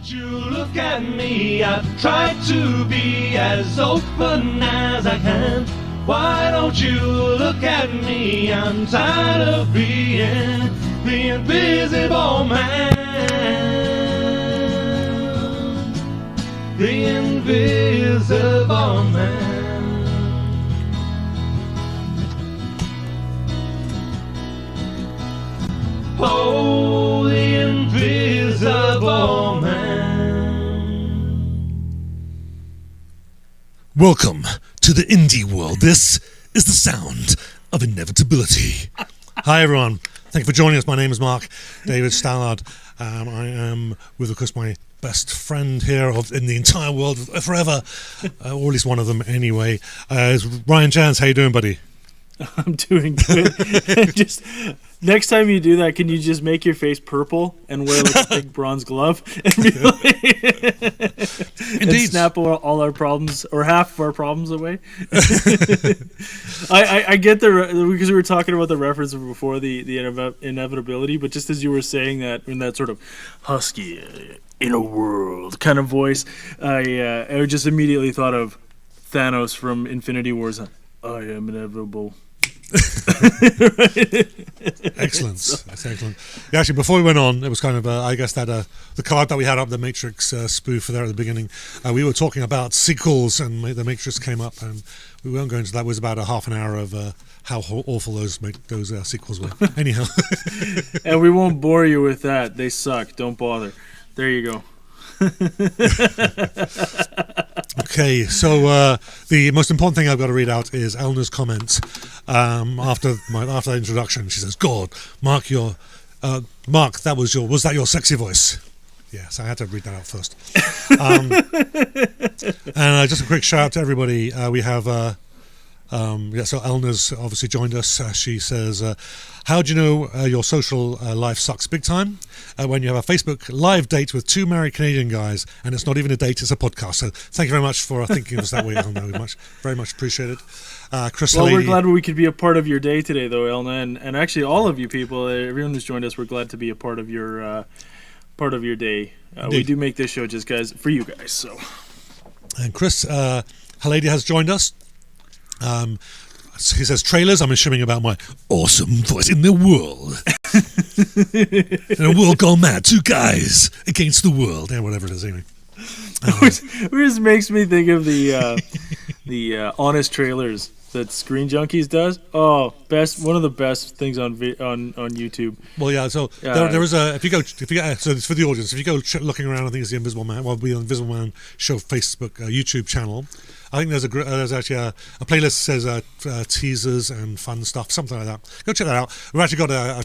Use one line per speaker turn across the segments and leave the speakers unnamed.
don't you look at me? I've tried to be as open as I can. Why don't you look at me? I'm tired of being the invisible man. The invisible man. Oh, the invisible man.
Welcome to the indie world. This is the sound of inevitability. Hi everyone, thank you for joining us. My name is Mark David Stallard. I am with, of course, my best friend here in the entire world forever, or at least one of them anyway. Is Ryan Janz. How you doing, buddy?
I'm doing good. Just next time you do that, can you just make your face purple and wear like a big bronze glove and be like, and snap all our problems or half of our problems away? I get because we were talking about the reference before the inevitability, but just as you were saying that in that sort of husky in a world kind of voice, I just immediately thought of Thanos from Infinity Wars. I am inevitable.
Excellent. That's excellent. Yeah, actually, before we went on, it was kind of, I guess, that the card that we had up, the Matrix spoof there at the beginning, we were talking about sequels, and the Matrix came up, and we weren't going to that. It was about a half an hour of how awful those sequels were. Anyhow.
And we won't bore you with that. They suck. Don't bother. There you go.
Okay, so the most important thing I've got to read out is Eleanor's comment after that introduction. She says, "God, Mark, was that your sexy voice?" Yes, I had to read that out first. And just a quick shout out to everybody. We have so Eleanor's obviously joined us. She says, how do you know your social life sucks big time? When you have a Facebook live date with two married Canadian guys, and it's not even a date, it's a podcast. So thank you very much for thinking of us that way, Elna. Very much appreciated. Chris,
well, we're glad we could be a part of your day today, though, Elna, and actually all of you people, everyone who's joined us, we're glad to be a part of your day. We do make this show just for you guys. So,
and Chris, Halady has joined us. He says, trailers, I'm assuming about my awesome voice in the world. In a world gone mad, two guys against the world. Yeah, whatever it is, anyway.
Which just makes me think of the honest trailers that Screen Junkies does. Oh, one of the best things on YouTube.
Well, yeah. So there is so it's for the audience. If you go looking around, I think it's the Invisible Man. Well, the Invisible Man Show Facebook YouTube channel. I think there's actually a playlist that says teasers and fun stuff, something like that. Go check that out. We've actually got a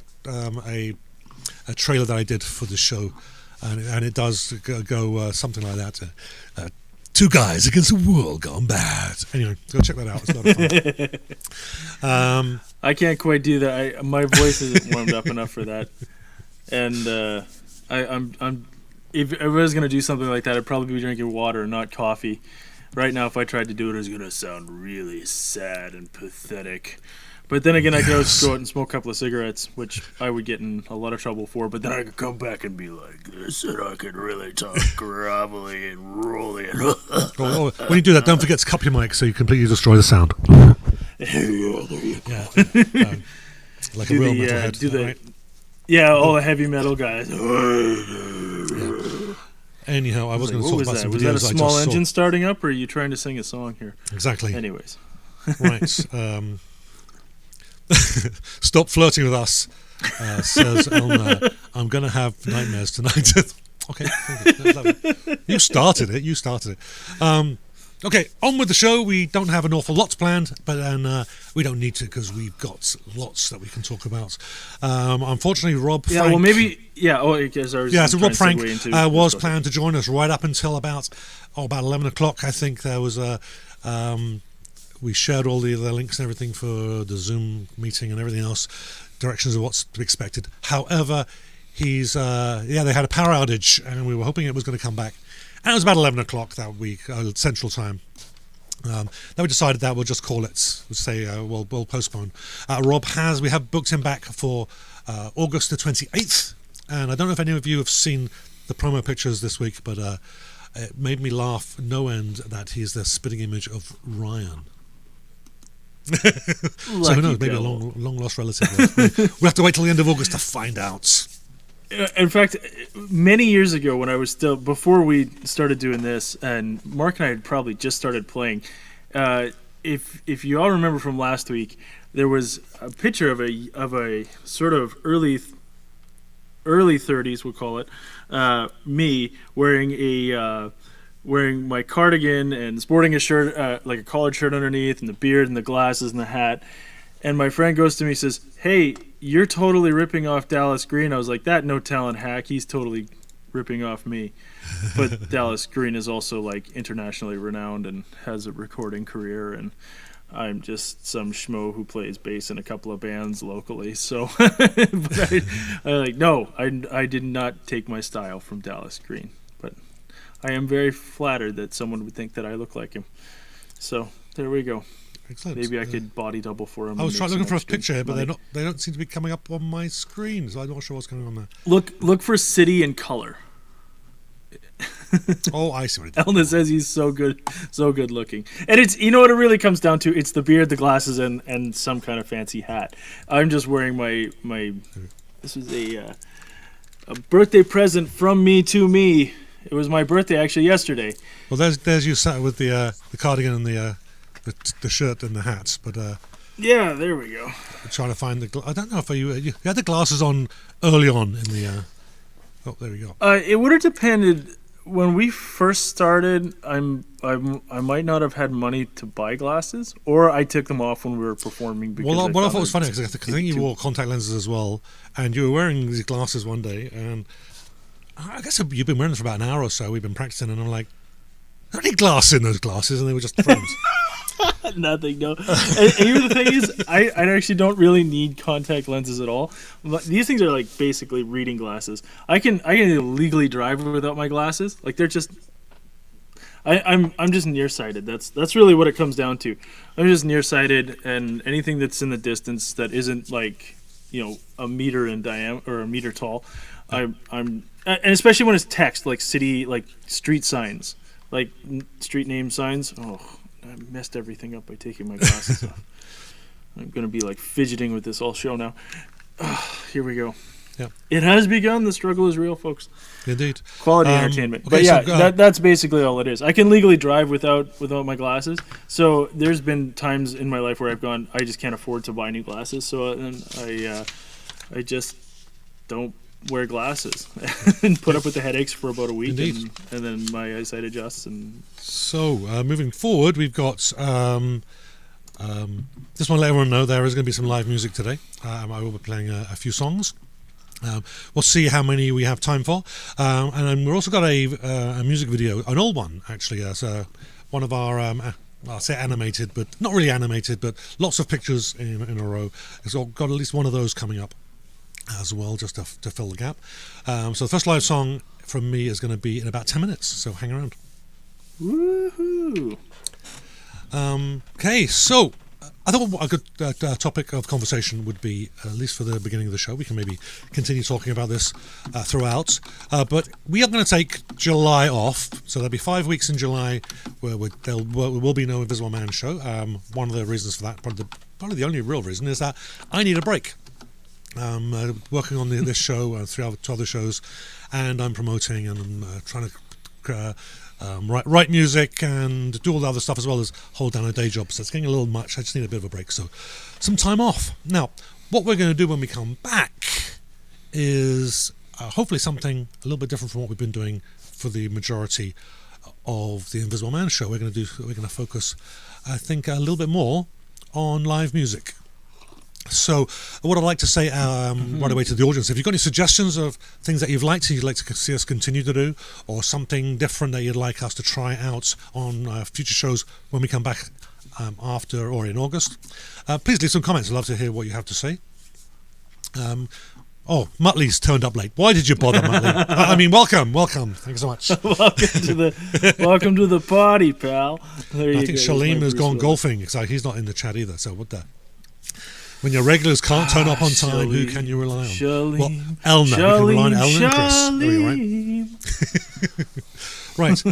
trailer that I did for the show, and it does go something like that. Two guys against a world gone bad. Anyway, go check that out. It's a lot of fun.
I can't quite do that. My voice isn't warmed up enough for that. And I'm if I was gonna do something like that, I'd probably be drinking water, not coffee. Right now, if I tried to do it was going to sound really sad and pathetic. But then again, I could always go out and smoke a couple of cigarettes, which I would get in a lot of trouble for. But then I could come back and be like this, and I could really talk gravelly and rolly.
When you do that, don't forget to cup your mic so you completely destroy the sound. Yeah, like a real metalhead.
All the heavy metal guys.
Anyhow, I was going to talk about some videos.
Was that a small engine starting up, or are you trying to sing a song here?
Exactly.
Anyways.
Right. Stop flirting with us, says Elmer. I'm going to have nightmares tonight. Okay. You started it. Okay, on with the show. We don't have an awful lot planned, but we don't need to because we've got lots that we can talk about. Unfortunately, Rob Frank...
Yeah, well, maybe... Yeah, so
Rob Frank was planned to join us right up until about 11 o'clock, I think. There was we shared all the links and everything for the Zoom meeting and everything else, directions of what's to be expected. However, they had a power outage, and we were hoping it was going to come back. And it was about 11 o'clock that week, Central Time. Then we decided that we'll just call it. We'll say we'll postpone. We have booked him back for August the 28th. And I don't know if any of you have seen the promo pictures this week, but it made me laugh no end that he's the spitting image of Ryan. So who knows? Maybe a long lost relative. We have to wait till the end of August to find out.
In fact, many years ago, when I was still before we started doing this, and Mark and I had probably just started playing. If you all remember from last week, there was a picture of a sort of early 30s, we'll call it, me wearing my cardigan and sporting a shirt, like a collared shirt underneath, and the beard and the glasses and the hat. And my friend goes to me and says, "Hey, you're totally ripping off Dallas Green." I was like, "That no talent hack, he's totally ripping off me." But Dallas Green is also like internationally renowned and has a recording career, and I'm just some schmo who plays bass in a couple of bands locally. So, but I did not take my style from Dallas Green, but I am very flattered that someone would think that I look like him. So there we go.
Excellent.
Maybe I could body double for him.
I was trying looking for a picture, but they don't seem to be coming up on my screen, so I'm not sure what's going on there.
Look for city and color.
Oh, I see what it is.
Elna says he's so good looking. And it's, you know what it really comes down to? It's the beard, the glasses, and some kind of fancy hat. I'm just wearing my this was a birthday present from me to me. It was my birthday actually yesterday.
Well, there's you sat with the cardigan and the shirt and the hats, but
yeah, there we go.
Trying to find I don't know if you had the glasses on early on in the. Oh, there we go.
It would have depended. When we first started, I might not have had money to buy glasses, or I took them off when we were performing. Because
what I thought was funny, because I think you wore contact lenses as well, and you were wearing these glasses one day, and I guess you've been wearing them for about an hour or so. We've been practicing, and I'm like, "Are there any glass in those glasses?" And they were just frames.
Nothing, no. And here the thing is, I actually don't really need contact lenses at all. These things are like basically reading glasses. I can legally drive without my glasses. Like they're just, I'm just nearsighted. That's really what it comes down to. I'm just nearsighted, and anything that's in the distance that isn't like, a meter in diameter or a meter tall, I'm and especially when it's text, like street signs, like street name signs. Oh, I messed everything up by taking my glasses off. I'm going to be like fidgeting with this all show now. Here we go.
Yep.
It has begun. The struggle is real, folks.
Indeed.
Quality entertainment.
Okay,
but yeah, that's basically all it is. I can legally drive without my glasses. So there's been times in my life where I've gone, I just can't afford to buy new glasses. So then I just don't wear glasses and put up with the headaches for about a week, and then my eyesight adjusts. And
so moving forward, we've got just want to let everyone know there is going to be some live music today. I will be playing a few songs. We'll see how many we have time for, and then we've also got a music video, an old one actually, as one of our I'll say animated, but not really animated, but lots of pictures in a row. It's got at least one of those coming up as well, just to fill the gap. So the first live song from me is going to be in about 10 minutes, so hang around.
Woohoo!
Okay, so I thought a good topic of conversation would be, at least for the beginning of the show, we can maybe continue talking about this throughout, but we are going to take July off, so there'll be 5 weeks in July where there will be no Invisible Man show. One of the reasons for that, probably the only real reason, is that I need a break. Working on this show, 3 other shows, and I'm promoting, and I'm trying to write music and do all the other stuff, as well as hold down a day job. So it's getting a little much. I just need a bit of a break, so some time off. Now, what we're going to do when we come back is hopefully something a little bit different from what we've been doing for the majority of the Invisible Man show. We're going to focus, I think, a little bit more on live music. So what I'd like to say right away to the audience, if you've got any suggestions of things that you'd like to see us continue to do, or something different that you'd like us to try out on future shows when we come back after or in August, please leave some comments. I'd love to hear what you have to say. Muttley's turned up late. Why did you bother, Muttley? I mean, welcome. Thank you so much.
welcome to the party, pal.
I think Shalem has gone golfing, because he's not in the chat either. So what the... When your regulars can't turn up on time, who can you rely on?
Charlene,
Well, Elna. You can rely on Elna and Chris. Right.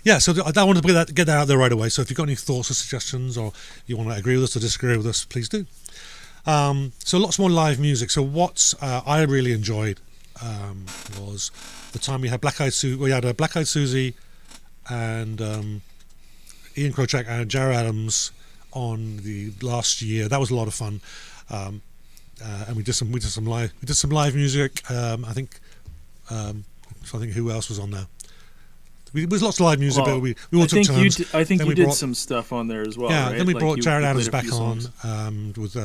Yeah, so I wanted to get that out there right away. So if you've got any thoughts or suggestions, or you want to agree with us or disagree with us, please do. So lots more live music. So what I really enjoyed was the time we had Black Eyed Susie and Ian Krochak and Jared Adams on the last year. That was a lot of fun, and we did some live music. I think who else was on there? There was lots of live music, but we all took turns.
I think you did some stuff on there as well.
Yeah,
right?
then we brought Jared Adams back on.
Songs.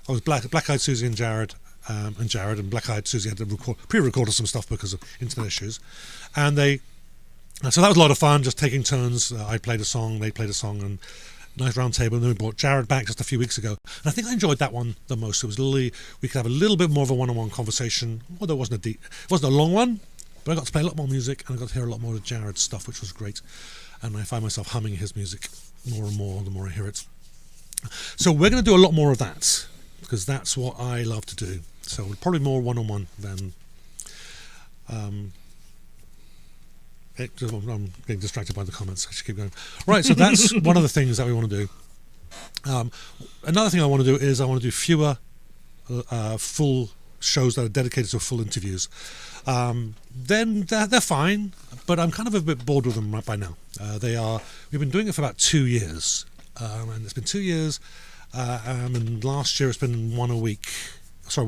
I was Black Eyed Susie and Jared, and Black Eyed Susie had to pre-record some stuff because of internet issues, and so that was a lot of fun, just taking turns. I played a song, they played a song, and nice round table. And then we brought Jared back just a few weeks ago, and I think I enjoyed that one the most. It was we could have a little bit more of a one-on-one conversation, although it wasn't a long one. But I got to play a lot more music, and I got to hear a lot more of Jared's stuff, which was great. And I find myself humming his music more and more the more I hear it. So we're going to do a lot more of that, because that's what I love to do. So probably more one-on-one than... I'm getting distracted by the comments. I should keep going. Right, so that's one of the things that we want to do. Another thing I want to do is I want to do fewer full shows that are dedicated to full interviews. Then they're fine, but I'm kind of a bit bored with them right by now. We've been doing it for about 2 years, and it's been 2 years, and last year it's been one a week for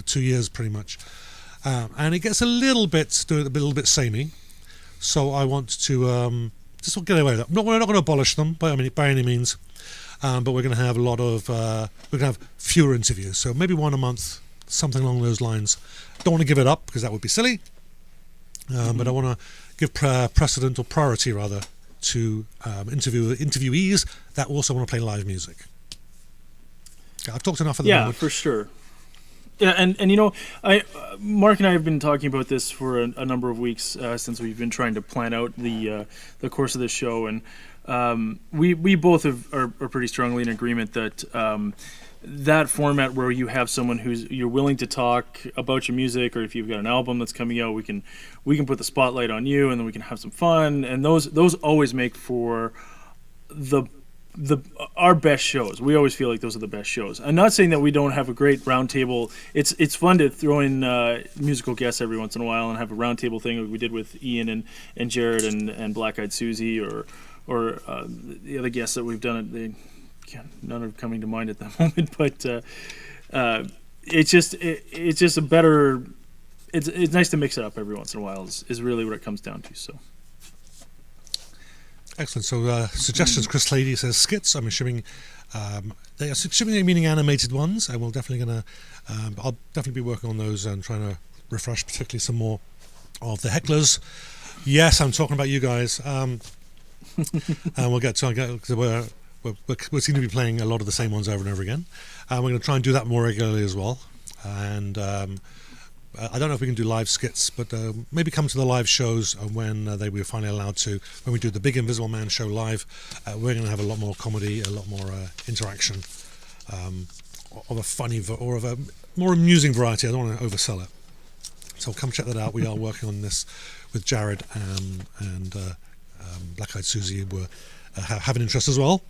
2 years pretty much, and it gets a little bit samey, so I want to just get away with that. We're not going to abolish them by any means, but we're going to have fewer interviews, so maybe one a month, something along those lines. Don't want to give it up because that would be silly, but I want to give precedent or priority rather to interviewees that also want to play live music. I've talked enough at the moment.
Yeah, for sure. Yeah, and Mark and I have been talking about this for a number of weeks since we've been trying to plan out the course of this show, and we both are pretty strongly in agreement that that format where you have someone you're willing to talk about your music, or if you've got an album that's coming out, we can put the spotlight on you, and then we can have some fun, and those always make for our best shows. We always feel like those are the best shows. I'm not saying that we don't have a great roundtable. It's fun to throw in musical guests every once in a while and have a roundtable thing like we did with Ian and Jared and Black Eyed Susie or the other guests that we've done. None are coming to mind at the moment, but it's just a better. It's nice to mix it up every once in a while. Is really what it comes down to. So.
Excellent. So suggestions. Chris Lady says skits. I'm assuming they meaning animated ones. I'll definitely be working on those and trying to refresh particularly some more of the hecklers. Yes, I'm talking about you guys. And we'll get to we seem to be playing a lot of the same ones over and over again. We're going to try and do that more regularly as well. And I don't know if we can do live skits, but maybe come to the live shows when we're finally allowed to. When we do the Big Invisible Man show live, we're going to have a lot more comedy, a lot more interaction, of a funny or of a more amusing variety. I don't want to oversell it. So come check that out. We are working on this with Jared and Black Eyed Susie. Have an interest as well.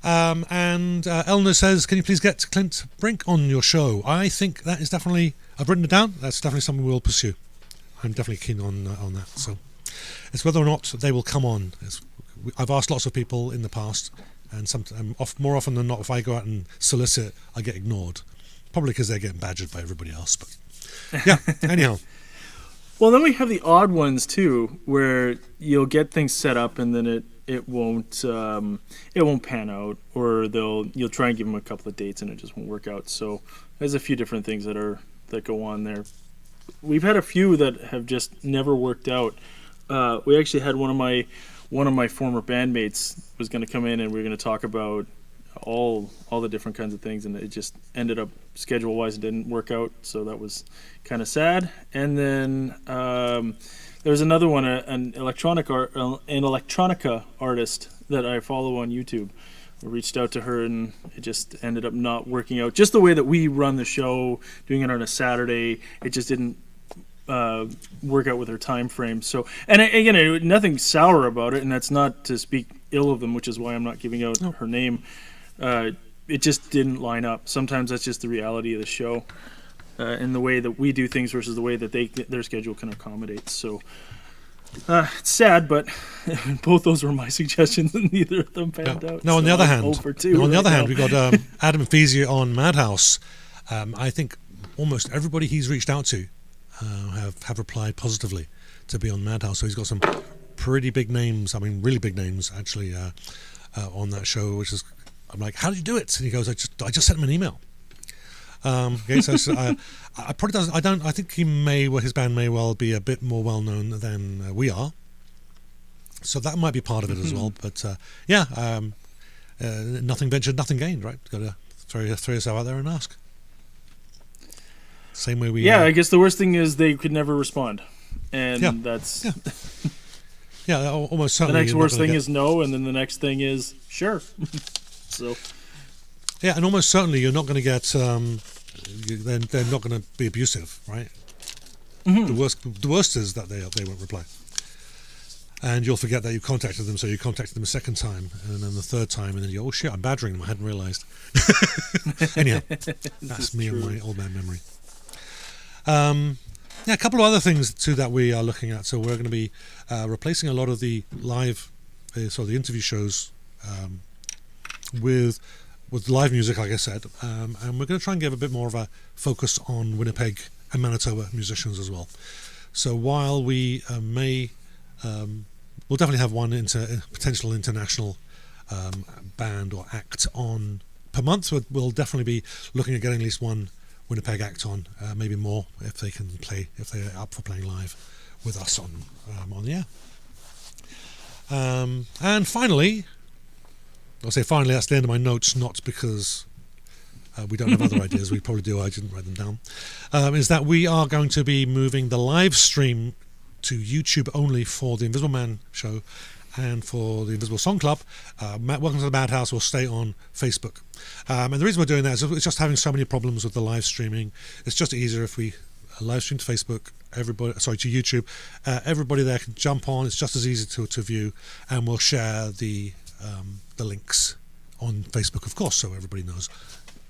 And Elna says, can you please get Clint Brink on your show? I think that is definitely, I've written it down, that's definitely something we'll pursue. I'm definitely keen on that. So it's whether or not they will come on. I've asked lots of people in the past, and more often than not, if I go out and solicit, I get ignored. Probably because they're getting badgered by everybody else. But yeah, anyhow.
Well, then we have the odd ones too, where you'll get things set up and then it won't pan out, or you'll try and give them a couple of dates and it just won't work out. So there's a few different things that go on there. We've had a few that have just never worked out. We actually had one of my former bandmates was going to come in and we were going to talk about all the different kinds of things, and it just ended up schedule-wise it didn't work out, so that was kind of sad. And then there's another one, an electronica artist that I follow on YouTube. reached out to her, and it just ended up not working out. Just the way that we run the show, doing it on a Saturday, it just didn't work out with her time frame. So, and again, nothing sour about it, and that's not to speak ill of them, which is why I'm not giving out her name. It just didn't line up. Sometimes that's just the reality of the show, and the way that we do things versus the way that their schedule can accommodate. So it's sad, but both those were my suggestions, and neither of them panned out.
No, on the other hand,
we
got Adam Feasy on Madhouse. I think almost everybody he's reached out to have replied positively to be on Madhouse. So he's got some pretty big names. I mean, really big names actually on that show. Which is, I'm like, how did you do it? And he goes, I just sent him an email. Okay, so I probably doesn't. I think his band may well be a bit more well known than we are. So that might be part of it as well. But nothing ventured, nothing gained, right? Got to throw yourself out there and ask. Same way we.
Yeah, I guess the worst thing is they could never respond, and that's.
Yeah, almost
the
certainly.
next worst thing is no, and then the next thing is sure. So.
Yeah, and almost certainly you're not going to get. They're not going to be abusive, right? The worst is that they won't reply, and you'll forget that you contacted them. So you contacted them a second time, and then the third time, and then you go, oh shit, I'm badgering them. I hadn't realised. Anyhow, that's me and my old man memory. A couple of other things too that we are looking at. So we're going to be replacing a lot of the live, the interview shows with live music, like I said, and we're going to try and give a bit more of a focus on Winnipeg and Manitoba musicians as well. So while we we'll definitely have one potential international band or act on per month. We'll definitely be looking at getting at least one Winnipeg act on, maybe more if they can play, if they're up for playing live with us on the air. And finally, I'll say finally, that's the end of my notes, not because we don't have other ideas. We probably do. I didn't write them down. Is that we are going to be moving the live stream to YouTube only for the Invisible Man show and for the Invisible Song Club. Welcome to the Madhouse will stay on Facebook. And the reason we're doing that is it's just having so many problems with the live streaming. It's just easier if we live stream to Facebook, to YouTube. Everybody there can jump on. It's just as easy to view, and we'll share the links on Facebook, of course, so everybody knows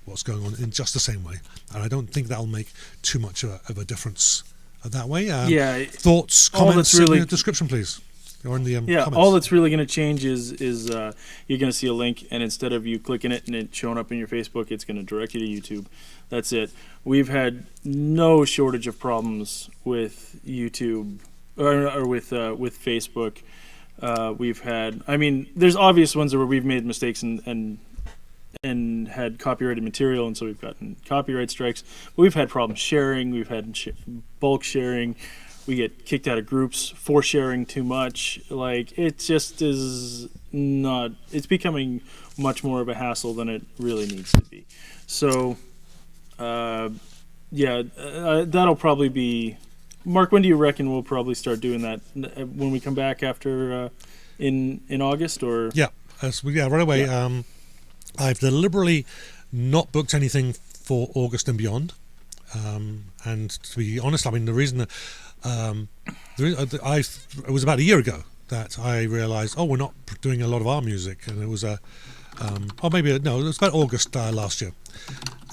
what's going on in just the same way. And I don't think that'll make too much of a difference that way. Thoughts, comments, description, please. Or in the comments.
All that's really going to change is you're going to see a link, and instead of you clicking it and it showing up in your Facebook, it's going to direct you to YouTube. That's it. We've had no shortage of problems with YouTube or with Facebook. We've had, there's obvious ones where we've made mistakes and had copyrighted material, and so we've gotten copyright strikes. But we've had problems sharing. We've had bulk sharing. We get kicked out of groups for sharing too much. It just is not. It's becoming much more of a hassle than it really needs to be. So, that'll probably be. Mark, when do you reckon we'll probably start doing that? When we come back after in August, or
right away. Yeah. I've deliberately not booked anything for August and beyond. And to be honest, the reason it was about a year ago that I realised, we're not doing a lot of our music, and it was it was about August last year.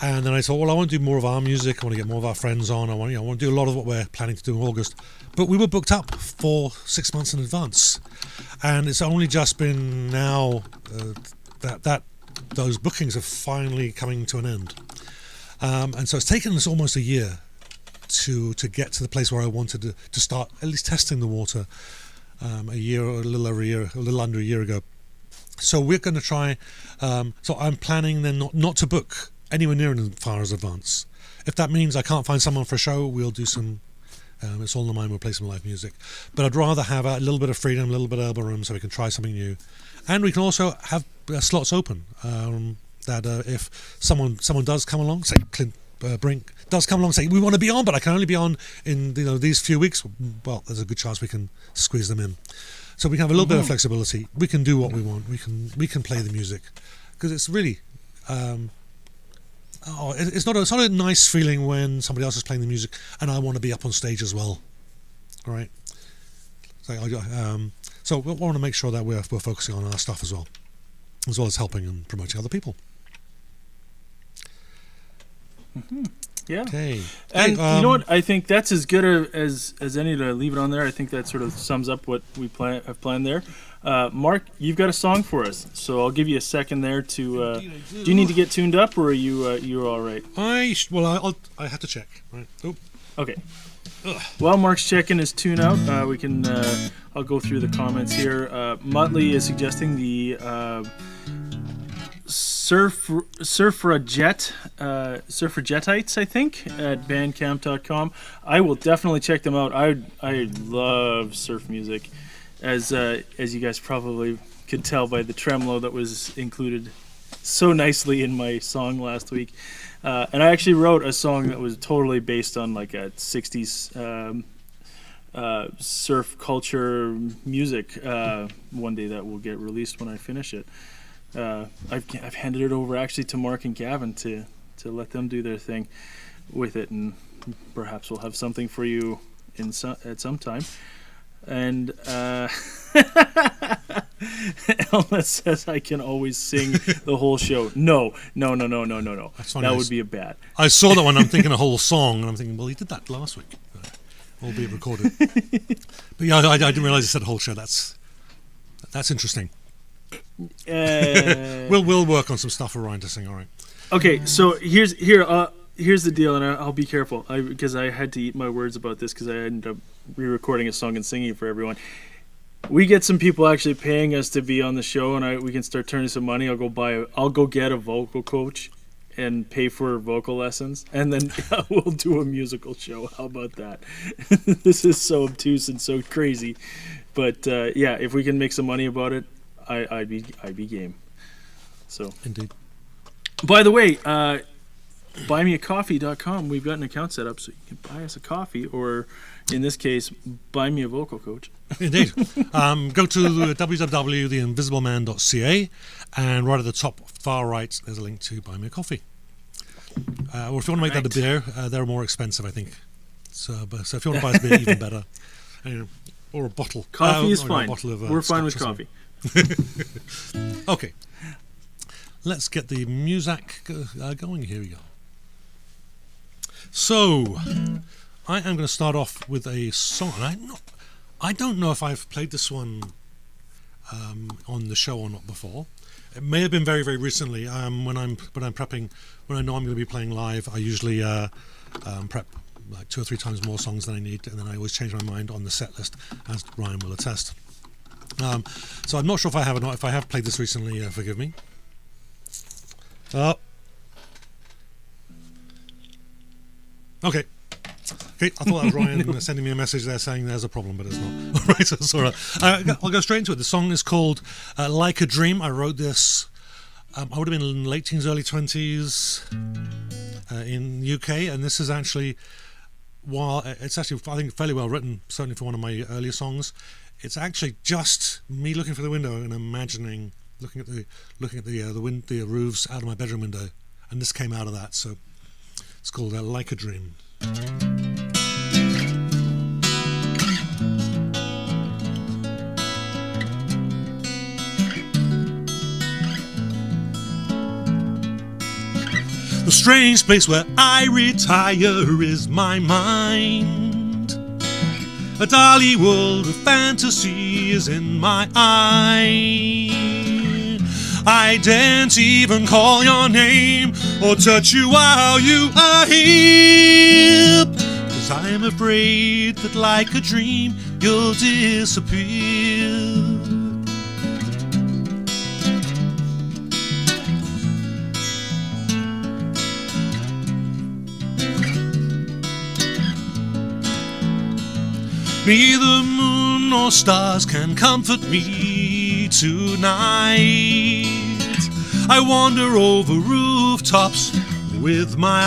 And then I thought, I want to do more of our music. I want to get more of our friends on. I want to do a lot of what we're planning to do in August. But we were booked up for 6 months in advance, and it's only just been now that those bookings are finally coming to an end. And so it's taken us almost a year to get to the place where I wanted to start at least testing the water a little under a year ago. So we're going to try. So I'm planning then not to book anywhere near as far as advance. If that means I can't find someone for a show, we'll do some. It's all in the mind. We'll play some live music, but I'd rather have a little bit of freedom, a little bit of elbow room, so we can try something new, and we can also have slots open. That if someone does come along, say Clint Brink does come along, say we want to be on, but I can only be on in these few weeks. Well, there's a good chance we can squeeze them in. So we can have a little bit of flexibility. We can do what we want. We can play the music because it's really it's not a nice feeling when somebody else is playing the music and I want to be up on stage as well. All right. So we want to make sure that we're focusing on our stuff as well as helping and promoting other people.
Yeah.
Okay.
And you know what? I think that's as good as any to leave it on there. I think that sort of sums up what we have planned there. Mark, you've got a song for us, so I'll give you a second there to. Do you need to get tuned up, or are you all right?
I have to check. Right. Oh.
Okay. While Mark's checking his tune out, we can. I'll go through the comments here. Muttley is suggesting the Surfragetites, I think, at bandcamp.com. I will definitely check them out. I love surf music, as you guys probably could tell by the tremolo that was included so nicely in my song last week. And I actually wrote a song that was totally based on like a 60s surf culture music. One day that will get released when I finish it. I've handed it over actually to Mark and Gavin to let them do their thing with it, and perhaps we'll have something for you at some time. And Elma says I can always sing the whole show. No. That would be a bad.
I saw that one. I'm thinking a whole song, and I'm thinking, well, he did that last week, albeit recorded. But yeah, I didn't realize he said a whole show. That's interesting. We'll work on some stuff for Ryan to sing. All right.
Okay, so here's the deal, and I'll be careful because I had to eat my words about this because I ended up re-recording a song and singing it for everyone. We get some people actually paying us to be on the show, and we can start turning some money. I'll go get a vocal coach and pay for vocal lessons, and then we'll do a musical show. How about that? This is so obtuse and so crazy, but yeah, if we can make some money about it, I'd be game. So
indeed.
By the way, buymeacoffee.com, we've got an account set up so you can buy us a coffee, or in this case, buy me a vocal coach.
Indeed. Go to www.theinvisibleman.ca, and right at the top far right there's a link to buy me a coffee. Or if you want to make that a beer, they're more expensive, I think. So if you want to buy us a beer, even better. Or a bottle.
Coffee is fine.
We're
fine with coffee.
Okay. Let's get the music going. Here we go. So, I am going to start off with a song. I don't know if I've played this one on the show or not before. It may have been very, very recently. When I'm prepping, when I know I'm going to be playing live, I usually prep like 2 or 3 times more songs than I need, and then I always change my mind on the set list, as Ryan will attest. So I'm not sure if I have or not. If I have played this recently, forgive me. Okay, I thought that was Ryan sending me a message there saying there's a problem, but it's not. All right, so it's all right. I'll go straight into it. The song is called Like a Dream. I wrote this, I would have been in late teens, early 20s in the UK, and this is actually, while it's actually, I think, fairly well written, certainly for one of my earlier songs, it's actually just me looking through the window and imagining, looking at the roofs out of my bedroom window, and this came out of that, so it's called Like a Dream. The strange place where I retire is my mind. A dolly world of fantasy is in my eye. I daren't even call your name or touch you while you are here, 'cause I'm afraid that like a dream you'll disappear. Neither moon nor stars can comfort me tonight. I wander over rooftops with my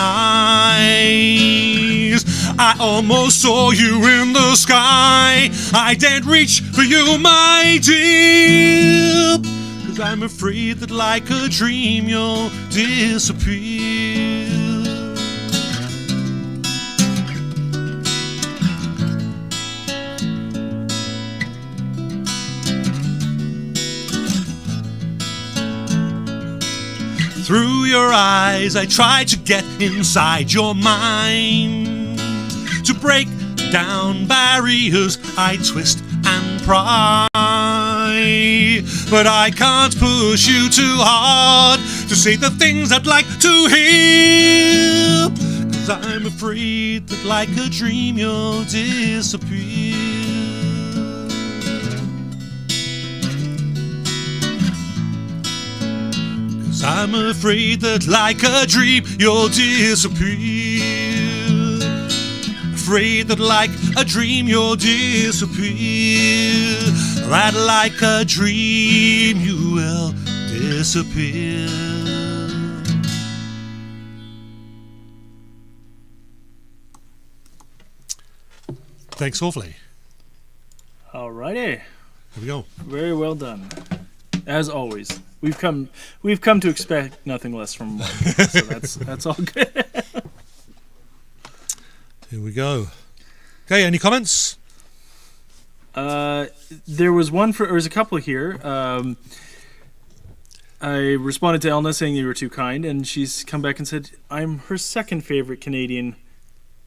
eyes. I almost saw you in the sky. I daren't reach for you, my dear, 'cause 'Cause I'm afraid that like a dream you'll disappear. Through your eyes I try to get inside your mind, to break down barriers I twist and pry. But I can't push you too hard to say the things I'd like to hear, 'cause I'm afraid that like a dream you'll disappear. 'Cause I'm afraid that like a dream you'll disappear. Afraid that like a dream you'll disappear. That like a dream you will disappear. Thanks awfully.
Alrighty.
Here we go.
Very well done. As always. We've come to expect nothing less from Mark. So that's all good.
Here we go. Okay, any comments?
There was a couple here. I responded to Elna saying you were too kind, and she's come back and said I'm her second favorite Canadian,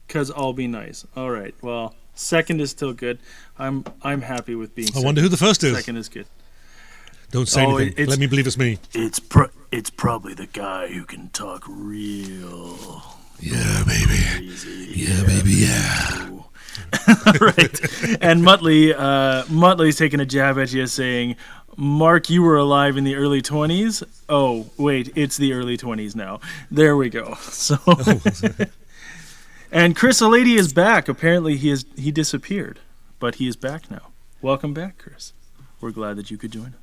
'cause I'll be nice. All right, well, second is still good. I'm happy with being.
I wonder who the first is.
Second is good.
Don't say anything. Let me believe it's me.
It's probably the guy who can talk real.
Yeah, baby.
Crazy.
Yeah, baby. Yeah.
Right. And Muttley's taking a jab at you, saying, "Mark, you were alive in the early 20s." Oh, wait, it's the early 20s now. There we go. So. And Chris O'Lady is back. Apparently, he disappeared, but he is back now. Welcome back, Chris. We're glad that you could join us.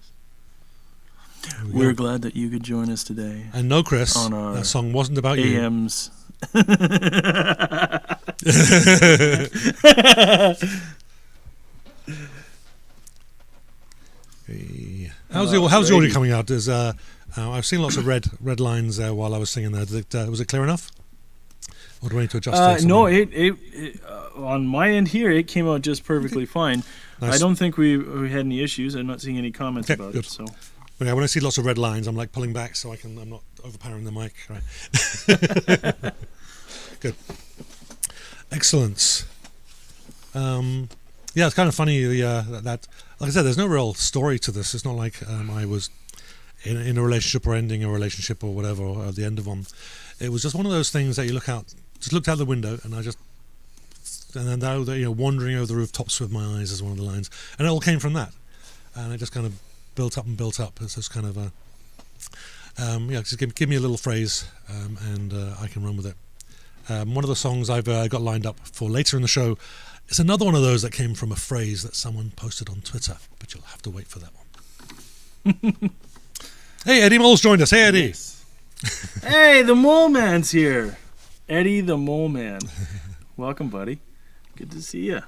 We're glad that you could join us today.
And no, Chris, that song wasn't about
AMs.
you. How's the audio coming out? I've seen lots of red lines there while I was singing there. Was it clear enough? Or do I need to adjust it?
No, it on my end here, it came out just perfectly fine. Nice. I don't think we had any issues. I'm not seeing any comments about it. So.
Okay, when I see lots of red lines, I'm like pulling back so I'm not overpowering the mic. Right. Good. Excellent. Yeah, it's kind of funny that, like I said, there's no real story to this. It's not like I was in a relationship or ending a relationship or whatever, or at the end of one. It was just one of those things that you looked out the window, and then wandering over the rooftops with my eyes is one of the lines, and it all came from that, and it just kind of built up. It's just kind of just give me a little phrase, and I can run with it. One of the songs I've got lined up for later in the show is another one of those that came from a phrase that someone posted on Twitter, but you'll have to wait for that one. Hey, Eddie Mole's joined us. Hey, Eddie.
Yes. Hey, the Mole Man's here. Eddie the Mole Man. Welcome, buddy. Good to see you.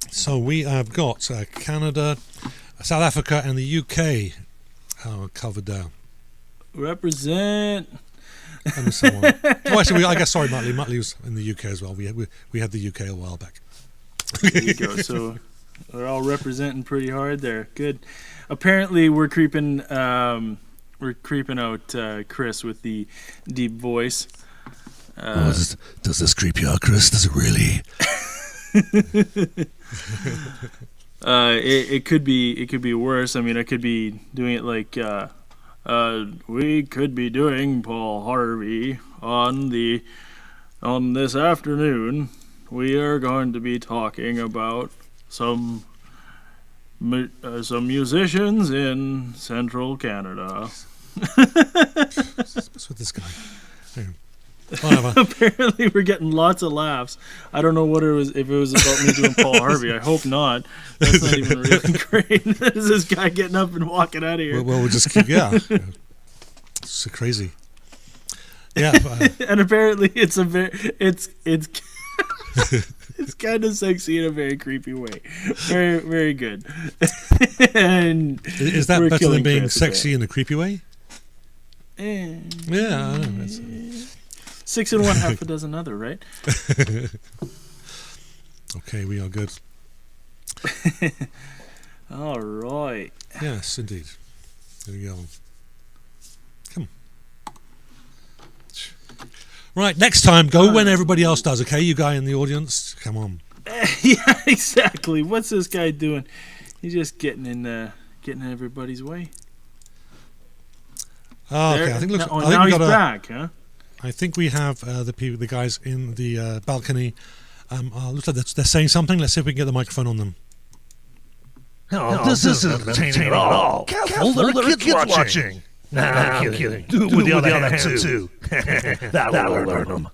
So we have got Canada, South Africa, and the UK covered down.
Represent.
And someone. Oh, actually, I guess, sorry, Muttley was in the UK as well. We had the UK a while back.
There you go. So we're all representing pretty hard there. Good. Apparently, we're creeping out Chris with the deep voice.
Does this creep you out, Chris? Does it really?
It could be worse. I mean, I could be doing it like we could be doing Paul Harvey on this afternoon. We are going to be talking about some musicians in central Canada.
What's with this guy?
Apparently, we're getting lots of laughs. I don't know what it was. If it was about me doing Paul Harvey, I hope not. That's not even really great. Is this guy getting up and walking out of here?
Well, we'll just keep. Yeah, it's so crazy. Yeah,
and apparently, it's It's kind of sexy in a very creepy way. Very, very good. And
Is that
we're
better than
killing
being
Chris
sexy in a creepy way?
there.
Yeah, I know.
6 and 1 half a dozen other, right?
Okay, we are good.
All right.
Yes, indeed. There we go. Come on. Right, next time, go when everybody else does, okay? You guy in the audience, come on.
Yeah, exactly. What's this guy doing? He's just getting in everybody's way.
Oh, okay,
There-
I think looks.
now,
I think
now
we
he's
got
back, huh?
I think we have the guys in the balcony. Looks like they're saying something. Let's see if we can get the microphone on them.
No, this isn't entertaining at all. Careful, there are kids watching. Nah, I'm kidding. Do it with the other hand, too. That'll learn them.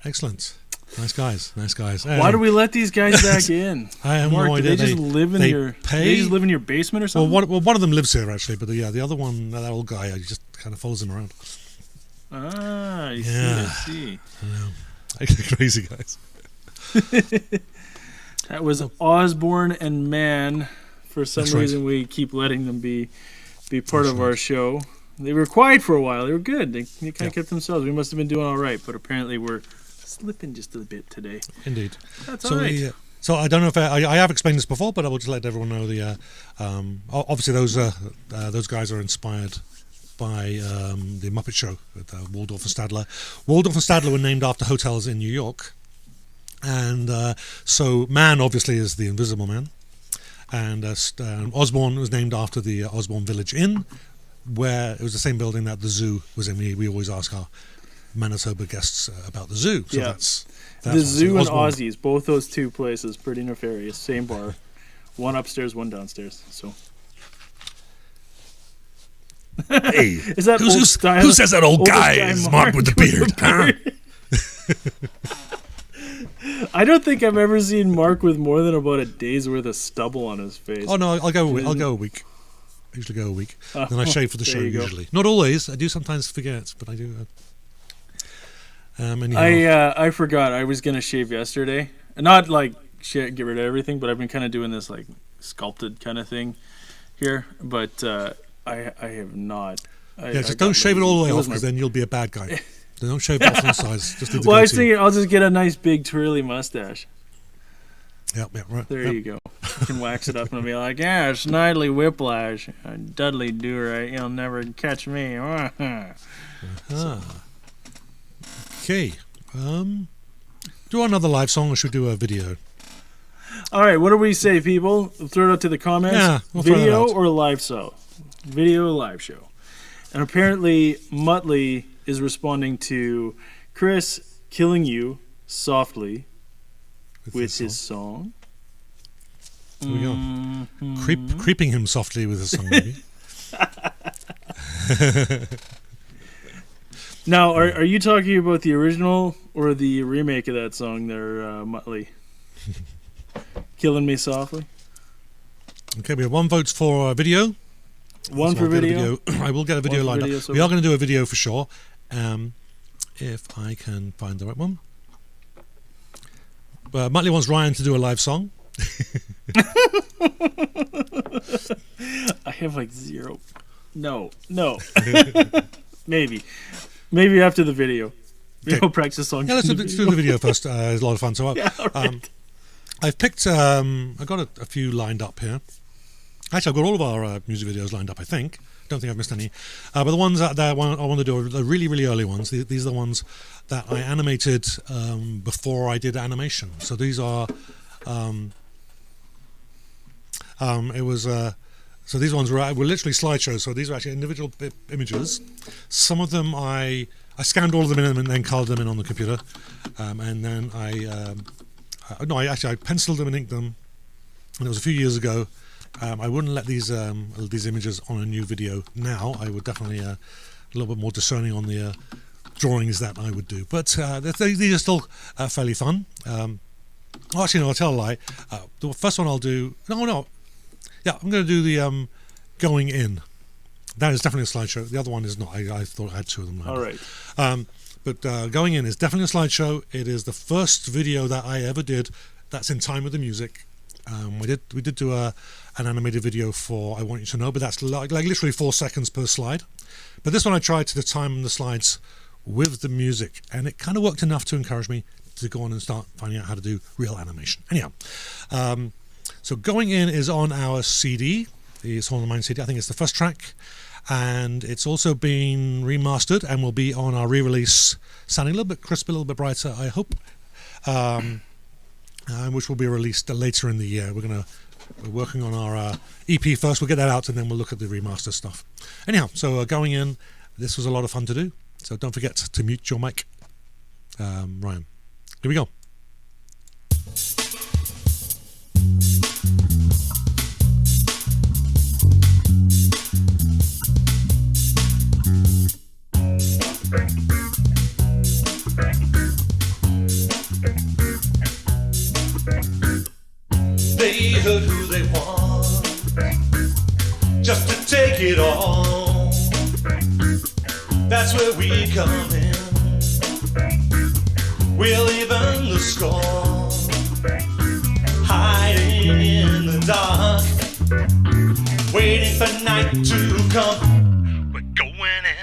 Excellent. Nice guys. Nice guys.
Why do we let these guys back in?
I have
Mark,
no
do
idea.
they just live in
they
your?
pay-
They just live in your basement or
Well,
something?
one of them lives here actually, but the other one, that old guy, he just kind of follows him around.
Ah, I
Yeah.
see.
I know. Crazy guys.
That was Osborne and Mann. For some
That's right.
reason, we keep letting them be part
That's
of
right.
our show. They were quiet for a while. They were good. They kind
Yeah.
of kept themselves. We must have been doing all right, but apparently we're slipping just a bit today.
Indeed.
That's
So
all right.
so I don't know if I have explained this before, but I will just let everyone know obviously those guys are inspired by the Muppet Show with Waldorf and Statler. Waldorf and Statler were named after hotels in New York, and so Man obviously is the Invisible Man, and Osborne was named after the Osborne Village Inn, where it was the same building that the zoo was in. We always ask our Manitoba guests about the zoo. So
Yeah.
that's
The zoo and
Osborne.
Aussies, both those two places, pretty nefarious. Same bar. One upstairs, one downstairs. So
Hey,
is that old style?
who says that old
oldest
guy is Mark with the beard? Huh?
I don't think I've ever seen Mark with more than about a day's worth of stubble on his face.
Oh no, I'll go a week. I usually go a week. Then I shave for the
there
show
you go.
usually. Not always. I do sometimes forget, but I do. Anyhow.
I forgot I was gonna shave yesterday, and not like get rid of everything, but I've been kind of doing this like sculpted kind of thing here. But I have not.
Just don't shave it all the way off,
was
because
my-
then you'll be a bad guy. Don't shave it off on the sides. Just do the
Well, I was
goatee.
thinking I'll just get a nice big twirly mustache.
Yeah, right.
There
Yep.
you go. You can wax it up and be like, yeah, Snidely Whiplash, Dudley Do-Right, you'll never catch me.
Okay. Do another live song, or should we do a video?
All right, what do we say, people? Throw it out to the comments.
Yeah, we'll throw that
Video
out.
or live show? Video or live show. And apparently, Muttley is responding to Chris killing you softly with
this
his song.
Here we go.
Mhm.
Creeping him softly with a song, maybe.
Now, are you talking about the original or the remake of that song there, Muttley? Killing me softly?
Okay, we have one vote for video.
One
So
for
I'll get a
video.
I will get a video
for
lined
video,
up.
so-
We are going to do a video for sure. If I can find the right one. Muttley wants Ryan to do a live song.
I have like zero. No. Maybe after the video.
Okay.
We'll practice song.
Yeah, let's do the video first. It's a lot of fun. So
Yeah, all right.
I've picked. I've got a few lined up here. Actually, I've got all of our music videos lined up. I think. Don't think I've missed any. But the ones that I want to do are the really, really early ones. These are the ones that I animated before I did animation. So these are. It was. So these ones were literally slideshows. So these are actually individual images. Some of them I scanned all of them in and then colored them in on the computer, and then I penciled them and inked them. And it was a few years ago. I wouldn't let these images on a new video now. I would definitely a little bit more discerning on the drawings that I would do. But these are still fairly fun. Actually, no, I'll tell a lie. The first one I'll do. No. Yeah, I'm going to do the going in. That is definitely a slideshow. The other one is not. I thought I had two of them.
All right.
But going in is definitely a slideshow. It is the first video that I ever did that's in time with the music. We did do an animated video for I Want You to Know, but that's like literally 4 seconds per slide. But this one I tried to time the slides with the music, and it kind of worked enough to encourage me to go on and start finding out how to do real animation. Anyhow, so Going In is on our CD. It's on the main CD. I think it's the first track, and it's also been remastered and will be on our re-release, sounding a little bit crisper, a little bit brighter, I hope, which will be released later in the year. We're working on our EP first. We'll get that out and then we'll look at the remaster stuff. Anyhow, so Going In, this was a lot of fun to do. So don't forget to mute your mic. Ryan, here we go.
They heard who they want, just to take it all. That's where we come in. We'll even the score, hiding in the dark, waiting for night to come. We're going in.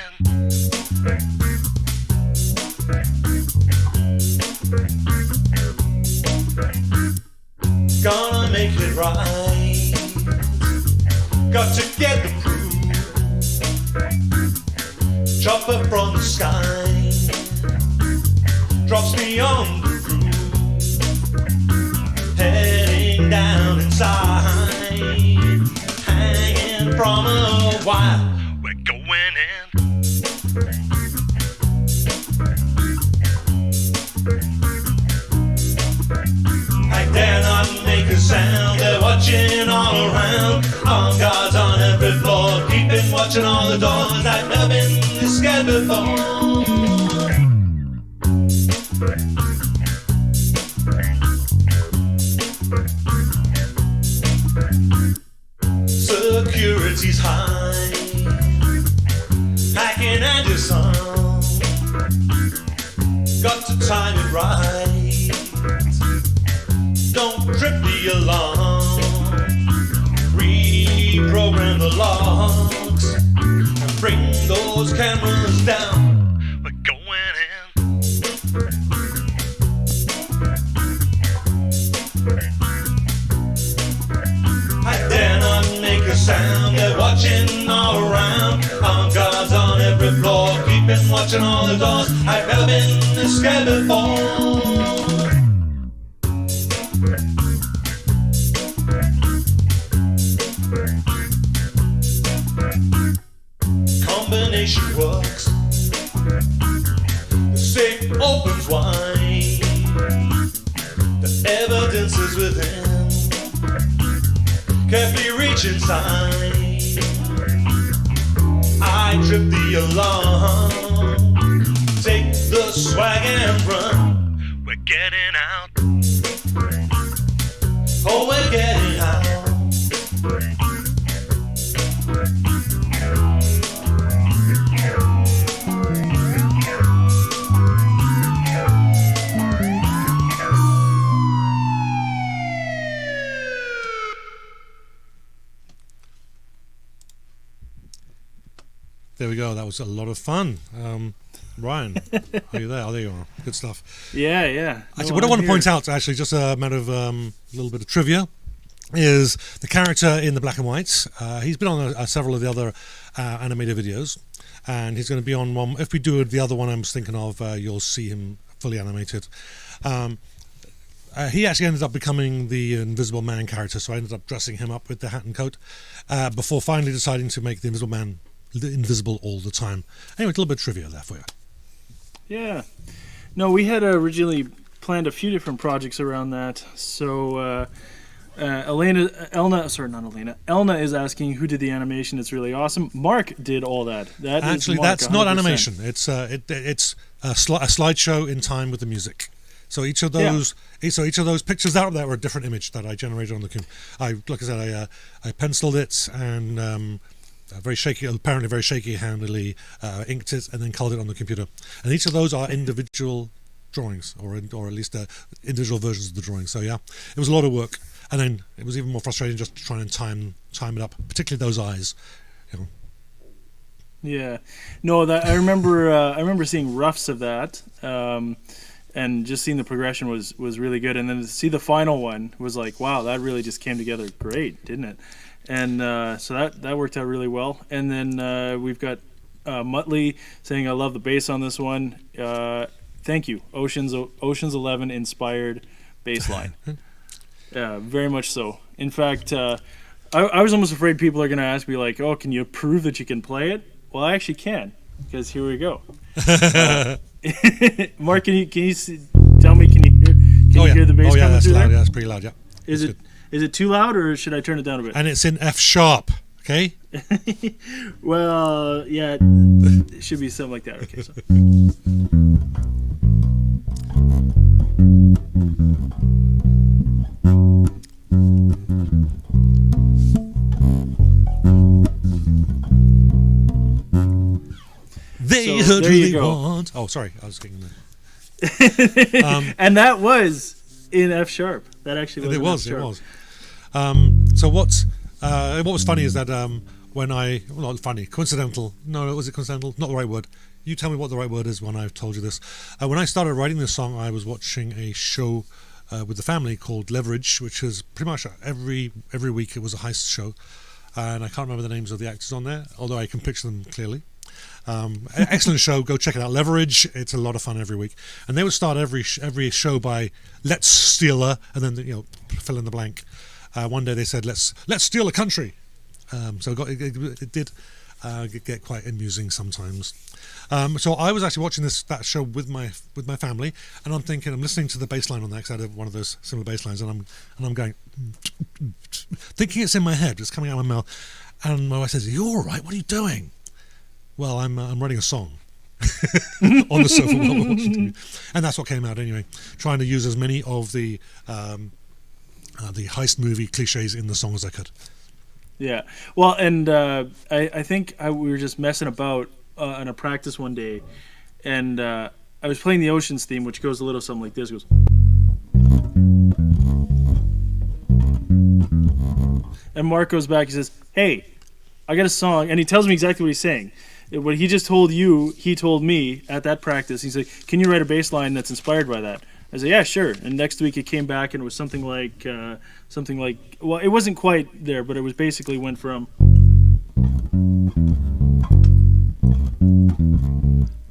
Gonna make it right. Got to get the proof. Chopper from the sky drops me on the roof, heading down inside, hanging from a wire. We're going in. I dare not make a sound. They're watching all around. On guards on every floor, keeping watching all the doors. I've never been this scared before. Security's high, hacking and disarm. Got to time it right. Don't trip the alarm. Reprogram the logs and bring those cameras down. We're going in. I dare not make a sound. They're watching all around. On guards on every floor, keeping watching all the doors. I've never been this scared before. Combination works. The safe opens wide. The evidence is within. Carefully reach inside. I trip the alarm. Take the swag and run. We're getting out. Oh, we're getting out.
There we go. That was a lot of fun. Ryan, are you there? Oh, there you are. Good stuff.
Yeah.
Actually, what I want to point out, actually, just a matter of a little bit of trivia, is the character in the black and whites. He's been on several of the other animated videos, and he's going to be on one. If we do the other one I was thinking of, you'll see him fully animated. He actually ended up becoming the Invisible Man character, so I ended up dressing him up with the hat and coat before finally deciding to make the Invisible Man invisible all the time. Anyway, a little bit of trivia there for you.
Yeah. No, we had originally planned a few different projects around that. So Elna is asking who did the animation. It's really awesome. Mark did all that.
Actually, that's 100%. Not animation. It's a slideshow in time with the music. So each of those, each of those pictures out there were a different image that I generated on the computer. Like I said, I penciled it and very shaky, apparently very shaky-handedly inked it and then colored it on the computer. And each of those are individual drawings, or at least individual versions of the drawing. So yeah, it was a lot of work. And then it was even more frustrating just to try and time it up, particularly those eyes. You know.
Yeah, no, that I remember seeing roughs of that, and just seeing the progression was really good. And then to see the final one was like, wow, that really just came together great, didn't it? And so that worked out really well. And then we've got Muttley saying, I love the bass on this one. Thank you, Ocean's 11 inspired bass line. Yeah, very much so. In fact, I was almost afraid people are going to ask me like, "Oh, can you prove that you can play it?" Well, I actually can, because here we go. Mark, can you tell me? Can you hear the bass coming
that's
through
loud.
there?
Yeah, that's pretty loud. Yeah.
Is it too loud, or should I turn it down a bit?
And it's in F sharp. Okay.
Well, yeah, it should be something like that. Okay, so.
They heard who they want. Oh, sorry, I was getting
and that was in F sharp. That actually was.
It was. So what was funny is that not funny, coincidental. No, was it coincidental? Not the right word. You tell me what the right word is when I've told you this. When I started writing this song, I was watching a show with the family called Leverage, which is pretty much every week. It was a heist show, and I can't remember the names of the actors on there, although I can picture them clearly. Excellent show. Go check it out. Leverage. It's a lot of fun every week, and they would start every show by "Let's steal her," and then fill in the blank. One day they said, "Let's steal a country." So it did get quite amusing sometimes. So I was actually watching that show with my family, and I'm listening to the bass line on that, because I had one of those similar bass lines, and I'm going, thinking it's in my head, it's coming out of my mouth, and my wife says, "Are you all right? What are you doing?" Well, I'm writing a song on the sofa while we're watching TV, and that's what came out anyway. Trying to use as many of the heist movie cliches in the song as I could.
Yeah, well, and I think we were just messing about in a practice one day, and I was playing the Oceans theme, which goes a little something like this. It goes, and Mark goes back. He says, "Hey, I got a song," and he tells me exactly what he's saying. What he just told you, he told me at that practice. He's like, "Can you write a bass line that's inspired by that?" I said, "Yeah, sure." And next week it came back, and it was something like, well, it wasn't quite there, but it was basically went from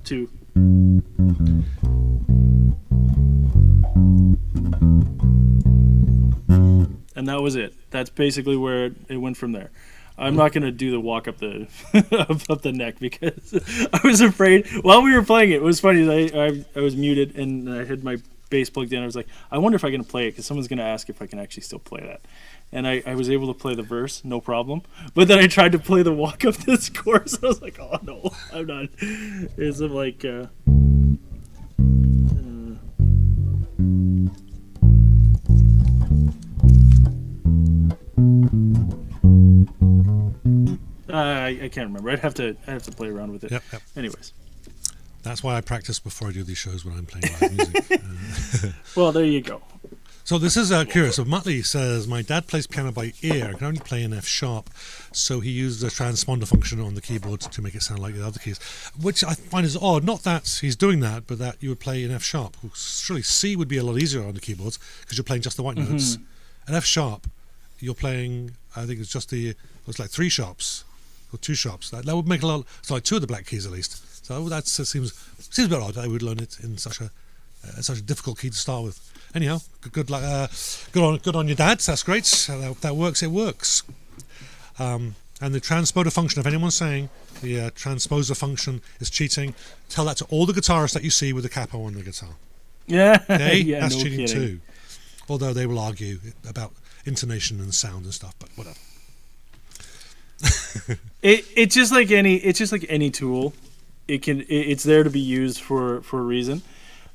to. And that was it. That's basically where it went from there. I'm not going to do the walk up the up the neck, because I was afraid while we were playing it. It was funny. I was muted and I had my bass plugged in. I was like, I wonder if I can play it, because someone's going to ask if I can actually still play that. And I was able to play the verse, no problem. But then I tried to play the walk up this chorus. I was like, oh no, I'm not. It's like. I can't remember. I'd have to play around with it.
Yep.
Anyways,
that's why I practice before I do these shows when I'm playing live music.
Well, there you go.
So this is curious. So Muttley says, my dad plays piano by ear and can only play in F sharp, so he used the transponder function on the keyboard to make it sound like the other keys, which I find is odd. Not that he's doing that, but that you would play in F sharp. Surely C would be a lot easier on the keyboards, because you're playing just the white notes. And F sharp, you're playing, I think it's like 3 sharps or 2 sharps. That would make a lot. It's like 2 of the black keys at least. So that seems a bit odd. I would learn it in such a difficult key to start with. Anyhow, good on your dads. That's great. That works. It works. And the transposer function. If anyone's saying the transposer function is cheating, tell that to all the guitarists that you see with the capo on the guitar.
Yeah,
okay?
Yeah,
that's
no
cheating
kidding.
too. Although they will argue about intonation and sound and stuff, but whatever.
It's just like any tool. It's there to be used for a reason.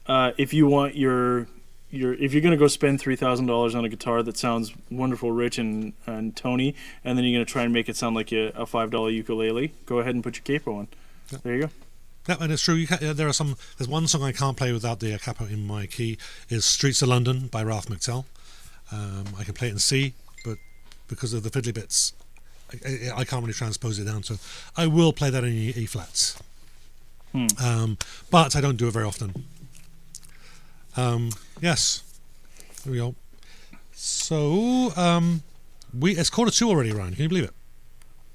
If you want your if you're going to go spend $3,000 on a guitar that sounds wonderful, rich and tony, and then you're going to try and make it sound like a $5 ukulele, go ahead and put your capo on.
Yeah.
There you go.
Yeah, and it's true. There's one song I can't play without the capo in my key. Is "Streets of London" by Ralph McTell. I can play it in C, but because of the fiddly bits, I can't really transpose it down. So I will play that in E flats. But I don't do it very often. Yes, there we go. So it's 1:45 already, Ryan. Can you believe it?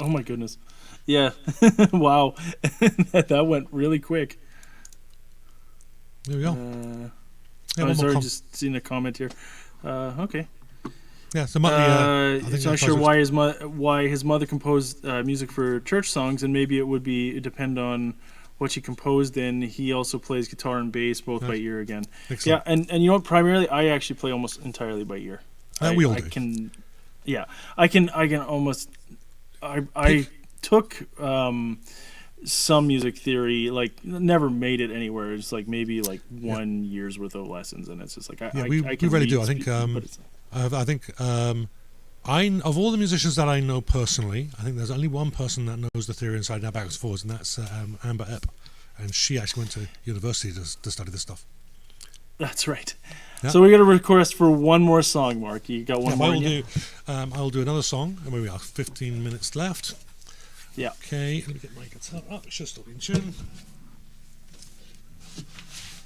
Oh my goodness. Yeah. Wow. That went really quick.
There we go.
I'm sorry, just seeing a comment here. Okay.
Yeah, so Muttley,
not sure why his mother composed music for church songs, and maybe it would depend on what she composed. And he also plays guitar and bass both by ear again.
Excellent.
Yeah, and you know what? Primarily, I actually play almost entirely by ear.
We all do.
I can almost. I took some music theory, like never made it anywhere. It's like maybe like 1 year's worth of lessons, and it's just like
we really do. I think of all the musicians that I know personally, I think there's only one person that knows the theory inside and out, backwards, forwards, and that's Amber Epp, and she actually went to university to study this stuff.
That's right.
Yeah.
So we got a request for one more song, Mark. You got one more?
I'll do another song, and we are 15 minutes left.
Yeah.
Okay, let me get my guitar up. It should still be in tune.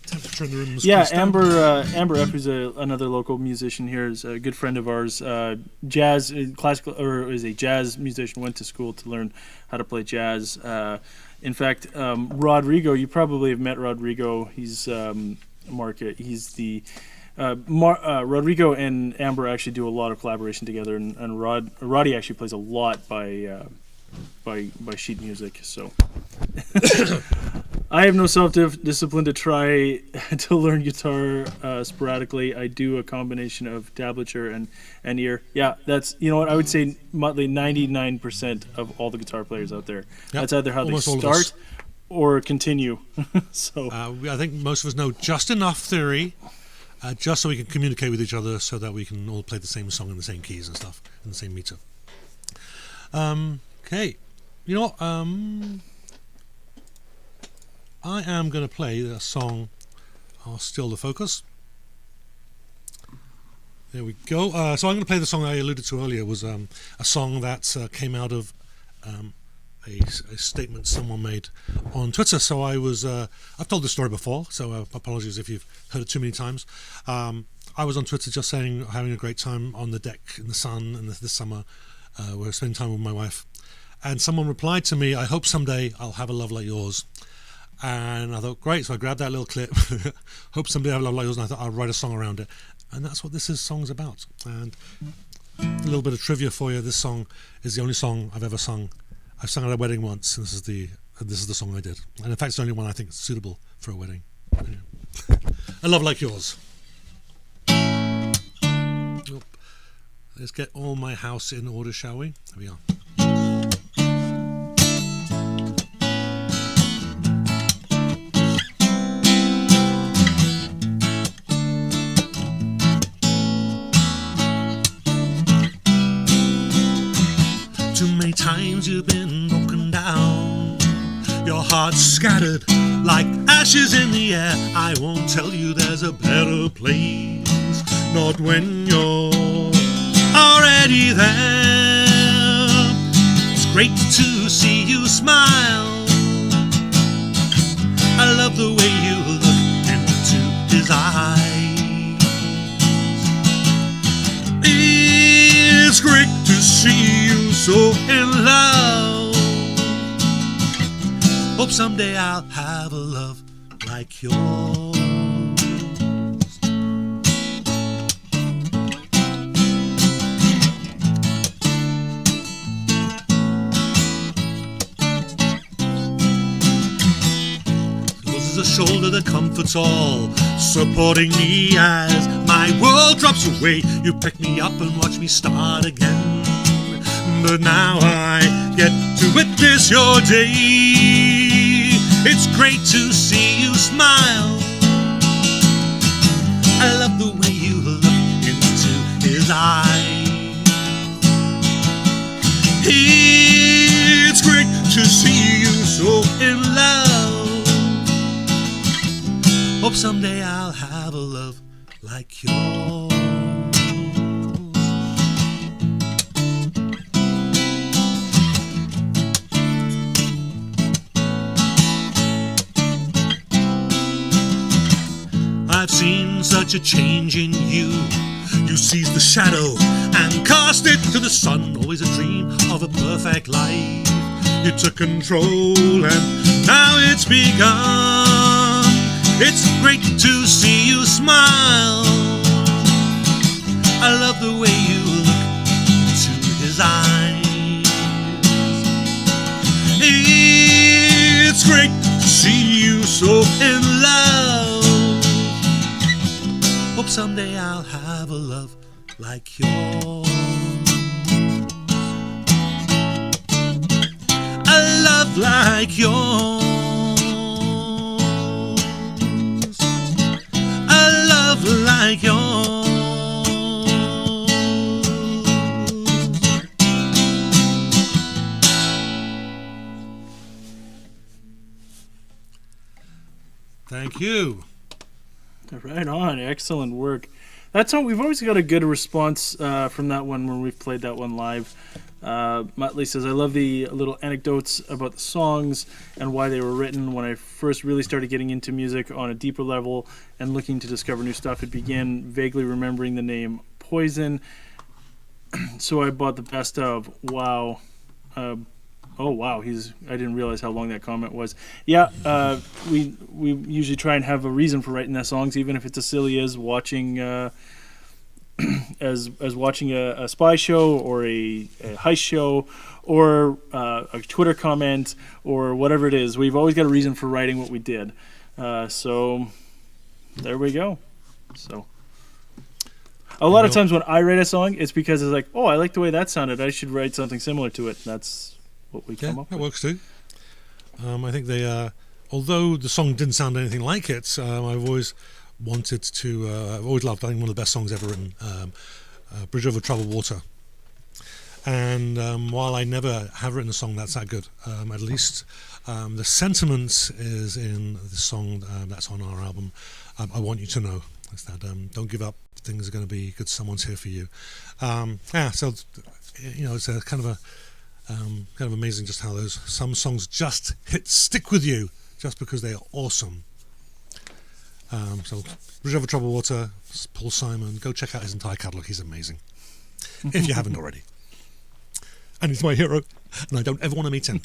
Temperature in the room is
Amber Epp, who's another local musician here, is a good friend of ours. Jazz, classical, or is a jazz musician. Went to school to learn how to play jazz. In fact, Rodrigo, you probably have met Rodrigo. He's Mark. He's the Rodrigo and Amber actually do a lot of collaboration together, and Roddy actually plays a lot by sheet music. So I have no self-discipline to try to learn guitar sporadically. I do a combination of tablature and ear. Yeah, that's, you know what, I would say Muttley, 99% of all the guitar players out there. Yep, that's either how they start or continue. So
I think most of us know just enough theory, just so we can communicate with each other, so that we can all play the same song in the same keys and stuff, in the same meter. Okay, you know what? I am going to play a song. I'll still the focus. There we go. So I'm going to play the song I alluded to earlier. It was a song that came out of a statement someone made on Twitter. So I've told this story before, so apologies if you've heard it too many times. I was on Twitter just saying, having a great time on the deck in the sun, and this summer we're spending time with my wife. And someone replied to me, "I hope someday I'll have a love like yours." And I thought, great, so I grabbed that little clip, hope someday I have a love like yours, and I thought I'll write a song around it. And that's what this song's about. And a little bit of trivia for you, this song is the only song I've ever sung. I've sung at a wedding once, and this is the song I did. And in fact, it's the only one I think is suitable for a wedding. Yeah. A love like yours. Oh, let's get all my house in order, shall we? There we are. Too many times you've been broken down, your heart's scattered like ashes in the air. I won't tell you there's a better place, not when you're already there. It's great to see you smile. I love the way you look into his eyes. It's great to see you so in love. Hope someday I'll have a love like yours. This is a shoulder that comforts all, supporting me as my world drops away. You pick me up and watch me start again. But now I get to witness your day. It's great to see you smile. I I love the way you look into his eyes. It's great to see you so in love. Hope someday I'll have a love like yours. I've seen such a change in you. You seized the shadow and cast it to the sun. Always a dream of a perfect life. You took control and now it's begun. It's great to see you smile. I love the way you look into his eyes. It's great to see you so in love. Hope someday I'll have a love like yours. A love like yours. A love like yours. Thank you.
Right on, excellent work. That song, we've always got a good response from that one when we've played that one live. Motley says, I love the little anecdotes about the songs and why they were written. When I first really started getting into music on a deeper level and looking to discover new stuff, it began vaguely remembering the name Poison. So I bought the best of. Wow. Oh wow, I didn't realize how long that comment was. Yeah, we usually try and have a reason for writing the songs, even if it's as silly as watching as watching a spy show or a heist show or a Twitter comment or whatever it is. We've always got a reason for writing what we did. So there we go. So a lot of times when I write a song, it's because it's like, oh, I like the way that sounded. I should write something similar to it. That's what we come up with.
That works too. I think they, although the song didn't sound anything like it, I've always wanted to. I've always loved. I think one of the best songs ever written, "Bridge Over Troubled Water." And while I never have written a song that's that good, at least the sentiment is in the song that's on our album. I Want You to Know. It's that don't give up. Things are going to be good. Someone's here for you. So it's a kind of amazing just how some songs just stick with you just because they are awesome. So Bridge Over Troubled Water, Paul Simon. Go check out his entire catalogue. He's amazing. If you haven't already. And he's my hero. And I don't ever want to meet him.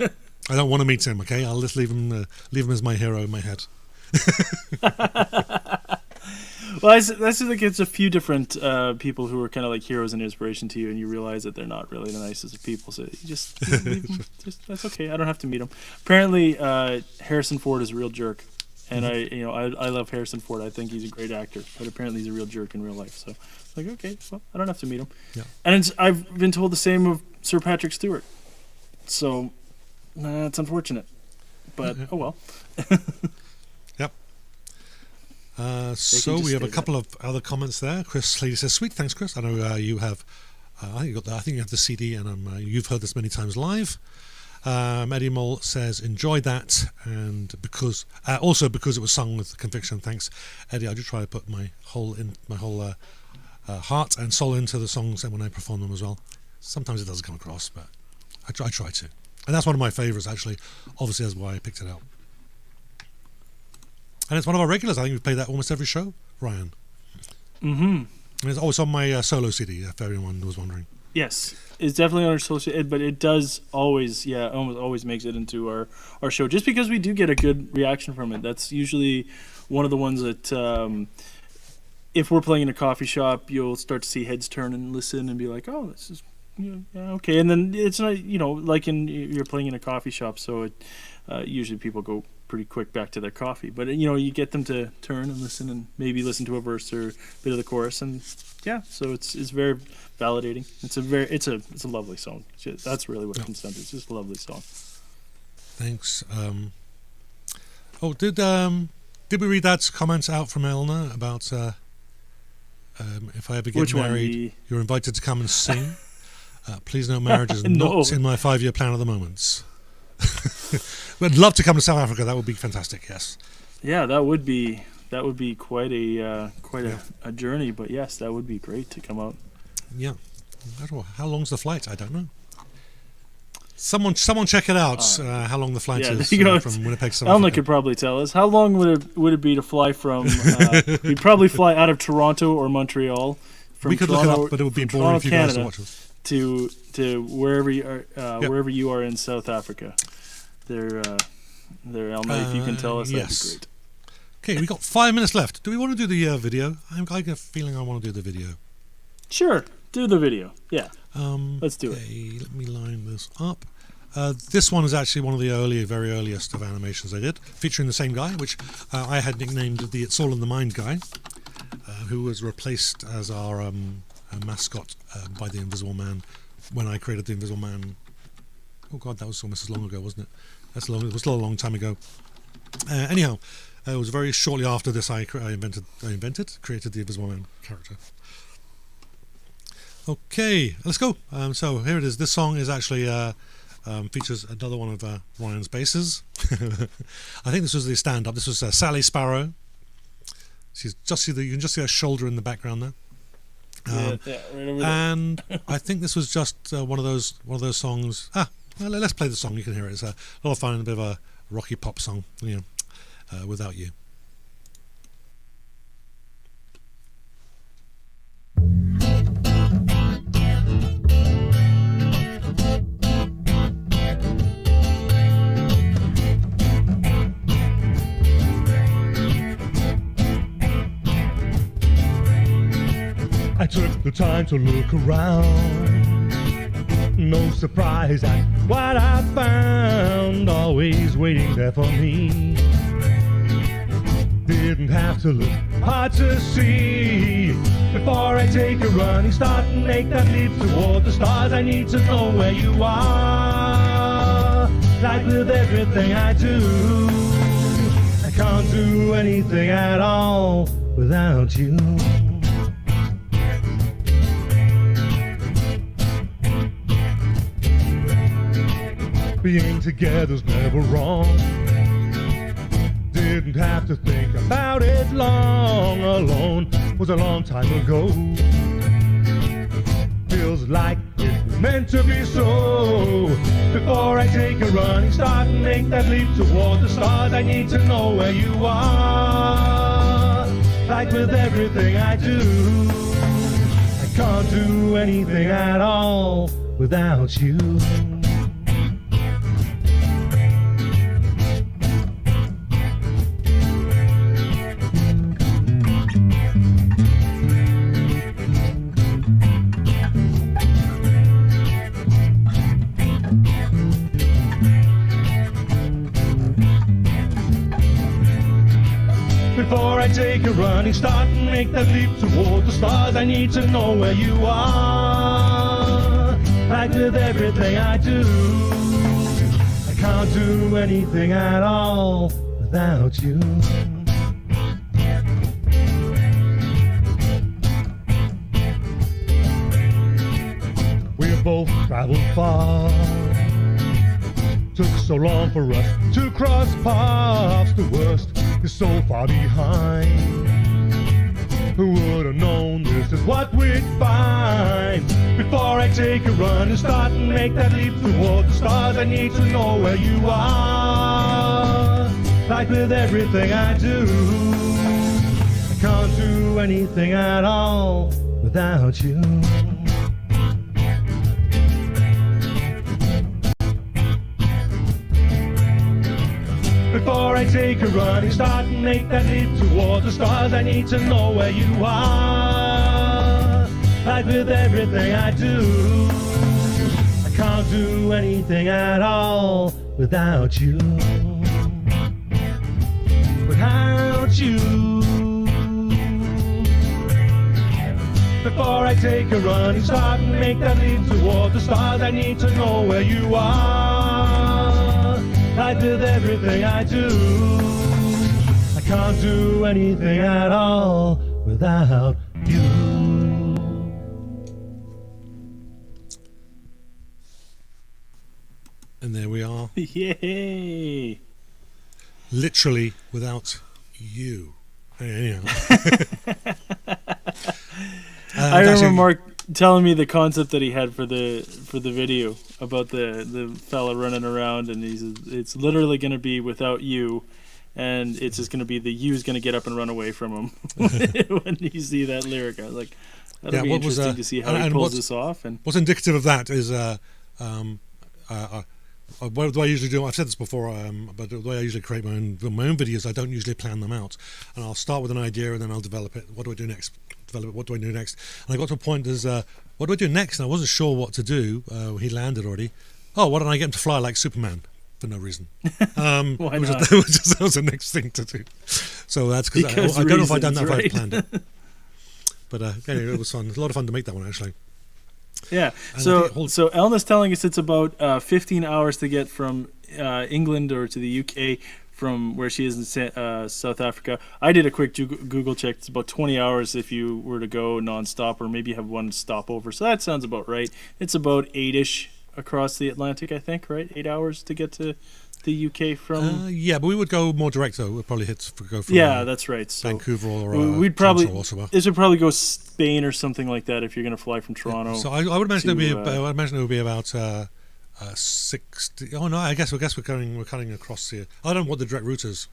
I don't want to meet him. Okay, I'll just leave him as my hero in my head.
Well, I think it's a few different people who are kind of like heroes and inspiration to you, and you realize that they're not really the nicest of people. So you just leave them. That's okay. I don't have to meet them. Apparently, Harrison Ford is a real jerk, and I love Harrison Ford. I think he's a great actor, but apparently he's a real jerk in real life. So it's like, okay, well, I don't have to meet him.
Yeah.
And I've been told the same of Sir Patrick Stewart. So it's unfortunate, but oh well.
Yep. So we have a couple of other comments there. Chris Lady says, "Sweet, thanks, Chris. I know you have. I think you have the CD, and you've heard this many times live." Eddie Mole says, "Enjoyed that, and because it was sung with conviction. Thanks, Eddie. I do try to put my whole heart and soul into the songs, and when I perform them as well. Sometimes it doesn't come across, but I try to. And that's one of my favourites, actually. Obviously, that's why I picked it out. And it's one of our regulars. I think we play that almost every show, Ryan.
Mm-hmm.
And it's always on my solo CD, if everyone was wondering.
Yes, it's definitely on our social, but it does almost always makes it into our show, just because we do get a good reaction from it. That's usually one of the ones that, if we're playing in a coffee shop, you'll start to see heads turn and listen and be like, oh, this is, yeah, okay. And then it's not, like you're playing in a coffee shop, so it usually people go pretty quick back to their coffee. But, you get them to turn and listen and maybe listen to a verse or a bit of the chorus. And, yeah, so it's very validating. It's a lovely song. That's really what it comes down to. It's just a lovely song.
Thanks. Did we read that comment out from Eleanor about if I ever get
Which one,
married, you're invited to come and sing. Please note, marriage is
No.
not in my 5-year plan at the moment. I'd love to come to South Africa. That would be fantastic. Yes.
Yeah, that would be quite a journey. But yes, that would be great to come out.
Yeah. I don't know. How long's the flight? I don't know. Someone check it out. How long the flight is from Winnipeg to South
Alma
Africa.
could probably tell us. How long would it be to fly from? We'd probably fly out of Toronto or Montreal.
We could
Toronto,
look it up, but it would be boring if you guys to watch us.
To wherever you are, wherever you are in South Africa. There, Alma, if you can tell us, that'd be great.
Okay, we got 5 minutes left. Do we want to do the video? I get a feeling I want to do the video.
Sure, do the video. Yeah, let's do it.
Let me line this up. This one is actually one of the very earliest of animations I did, featuring the same guy, which I had nicknamed the It's All in the Mind guy, who was replaced as our mascot by the Invisible Man when I created the Invisible Man. Oh God, that was almost as long ago, wasn't it? It was still a long time ago. Anyhow, it was very shortly after this I created the Invisible Man character. Okay, let's go. So here it is. This song is actually features another one of Ryan's basses. I think this was the stand-up. This was Sally Sparrow. You can just see her shoulder in the background there.
Right over there.
And I think this was just one of those songs. Well, let's play the song. You can hear it. It's a lot of fun, a bit of a rocky pop song. Without You.
I took the time to look around. No surprise at what I found, always waiting there for me. Didn't have to look hard to see. Before I take a running start and make that leap toward the stars, I need to know where you are. Like with everything I do, I can't do anything at all without you. Being together's never wrong. Didn't have to think about it long. Alone was a long time ago. Feels like it's meant to be so. Before I take a running start and make that leap toward the stars, I need to know where you are. Like with everything I do, I can't do anything at all without you. Before I take a running start and make that leap toward the stars, I need to know where you are. Like with everything I do, I can't do anything at all without you. We've both traveled far. Took so long for us to cross paths. The worst is so far behind. Who would have known this is what we'd find? Before I take a run and start and make that leap toward the stars, I need to know where you are. Like with everything I do, I can't do anything at all without you. Before I take a running start and make that leap toward the stars, I need to know where you are. Like with everything I do, I can't do anything at all without you. Without you. Before I take a running start and make that leap toward the stars, I need to know where you are. Like with everything I do, I can't do anything at all without you.
there we are.
Yay!
Literally without you. Anyhow.
I remember Mark telling me the concept that he had for the video about the fella running around, and it's literally going to be without you, and it's just going to be the you's going to get up and run away from him when you see that lyric. I was like, that'll be interesting to see how he pulls this off. And
what's indicative of that is what do I usually do? I've said this before, but the way I usually create my own videos, I don't usually plan them out, and I'll start with an idea and then I'll develop it. What do I do next? What do I do next? And I got to a point as what do I do next? And I wasn't sure what to do. He landed already. Oh, why don't I get him to fly like Superman for no reason?
Why not?
That was the next thing to do. So that's because I don't know if I'd done that if I'd planned it. But anyway, it was fun. It was a lot of fun to make that one actually.
Yeah. So Elna's telling us it's about 15 hours to get from England or to the UK from where she is in South Africa. I did a quick Google check. It's about 20 hours if you were to go nonstop, or maybe have one stopover. So that sounds about right. It's about 8-ish across the Atlantic, I think, right? 8 hours to get to the UK from.
Yeah, but we would go more direct though. We'd probably go from.
Yeah, that's right. So
Vancouver or
we'd probably.
Ottawa.
This would probably go Spain or something like that if you're going to fly from Toronto.
Yeah. So I would imagine it would be about 60. Oh no, I guess we're cutting across here. I don't know what the direct route is.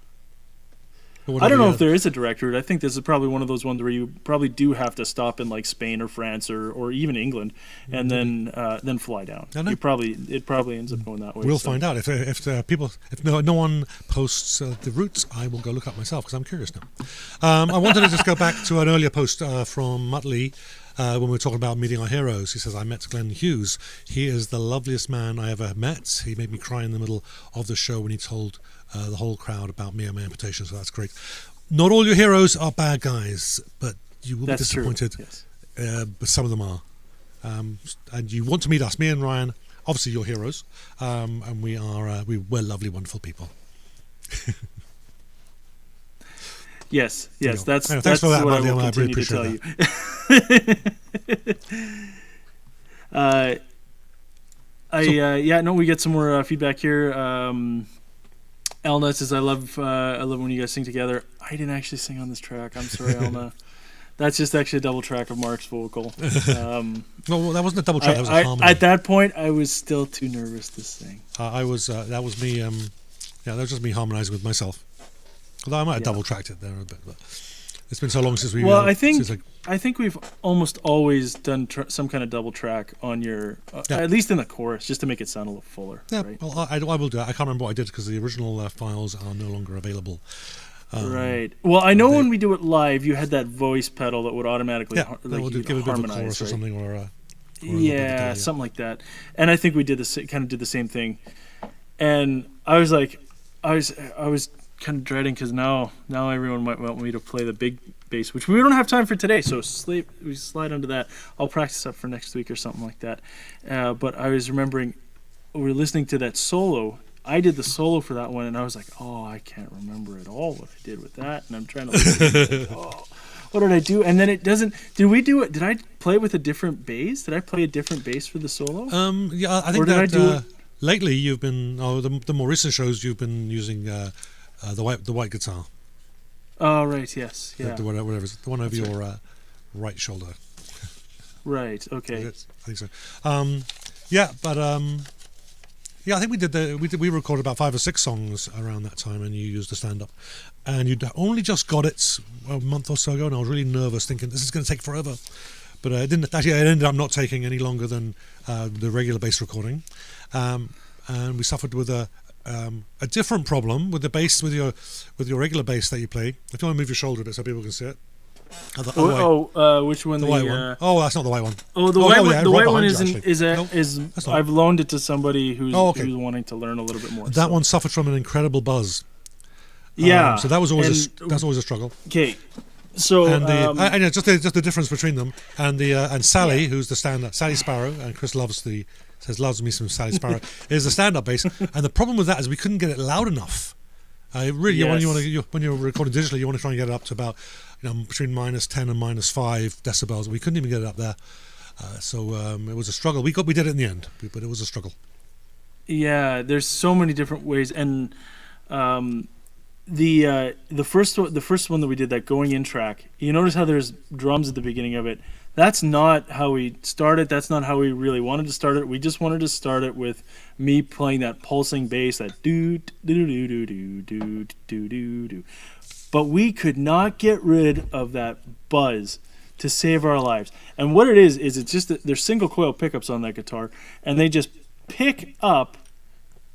I don't know if there is a direct route. I think this is probably one of those ones where you probably do have to stop in like Spain or France or even England, and then fly down. It probably ends up going that way.
We'll find out if no one posts the routes. I will go look up myself because I'm curious now. I wanted to just go back to an earlier post from Muttley. When we were talking about meeting our heroes, he says, I met Glenn Hughes. He is the loveliest man I ever met. He made me cry in the middle of the show when he told the whole crowd about me and my amputation, so that's great. Not all your heroes are bad guys, but you will be disappointed. Yes. But some of them are. And you want to meet us, me and Ryan, obviously your heroes, and we're lovely, wonderful people.
Yes, that's
anyway, that's what I will continue to tell you.
We get some more feedback here. Elna says, "I love when you guys sing together." I didn't actually sing on this track. I'm sorry, Elna. That's just actually a double track of Mark's vocal.
No, that wasn't a double track. That was a harmony.
At that point, I was still too nervous to sing.
That was me. That was just me harmonizing with myself. Although I might have double tracked it there a bit, but it's been so long since we.
Well, I think we've almost always done some kind of double track on your, at least in the chorus, just to make it sound a little fuller. Yeah, right?
Well, I will do that. I can't remember what I did because the original files are no longer available.
Right. Well, I know when we do it live, you had that voice pedal that would automatically
give a bit of a chorus or something, or
something like that. And I think we did the same thing. And I was like, I was kind of dreading because now everyone might want me to play the big bass, which we don't have time for today, so we slide onto that. I'll practice up for next week or something like that. But I was remembering we were listening to that solo. I did the solo for that one, and I was like, oh, I can't remember at all what I did with that, and I'm trying to listen. What did I do? And then it doesn't. Did we do it? Did I play with a different bass? Did I play a different bass for the solo?
Yeah, I think that lately you've been. The more recent shows you've been using the white guitar.
Oh right, yes, yeah.
The one over your right shoulder.
Right. Okay.
I think so. I think we recorded about 5 or 6 songs around that time, and you used the stand-up, and you'd only just got it a month or so ago, and I was really nervous, thinking this is going to take forever, but it didn't. Actually, it ended up not taking any longer than the regular bass recording, and we suffered with a different problem with the bass, with your regular bass that you play. If you want to move your shoulder a bit so people can see it.
Which one?
The white one. Oh, that's not the white one.
Oh, the white one. The white one is I've loaned it to somebody who's wanting to learn a little bit more.
That one suffered from an incredible buzz.
Yeah.
So that was always that's always a struggle.
Okay. So
and just the difference between them and Sally, who's the stand-up, Sally Sparrow, and Chris loves me some Sally Sparrow, is the stand-up bass, and the problem with that is we couldn't get it loud enough. When you're recording digitally, you want to try and get it up to about between -10 and -5 decibels. We couldn't even get it up there, so it was a struggle. We did it in the end, but it was a struggle.
Yeah, there's so many different ways, and the first one that we did, that going in track, you notice how there's drums at the beginning of it. That's not how we started. That's not how we really wanted to start it. We just wanted to start it with me playing that pulsing bass, that do do do do do do do do do. But we could not get rid of that buzz to save our lives. And what it is it's just that there's single coil pickups on that guitar, and they just pick up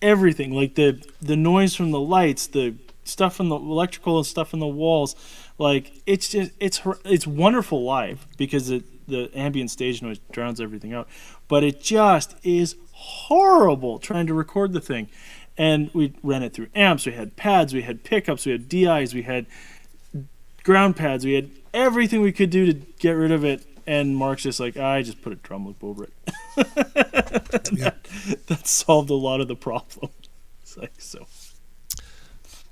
everything, like the noise from the lights, the stuff from the electrical and stuff in the walls. Like, it's just it's wonderful live because the ambient stage noise drowns everything out, but it just is horrible trying to record the thing. And we ran it through amps, we had pads, we had pickups, we had DIs, we had ground pads, we had everything we could do to get rid of it. And Mark's just like, I just put a drum loop over it. that solved a lot of the problem. It's like, so.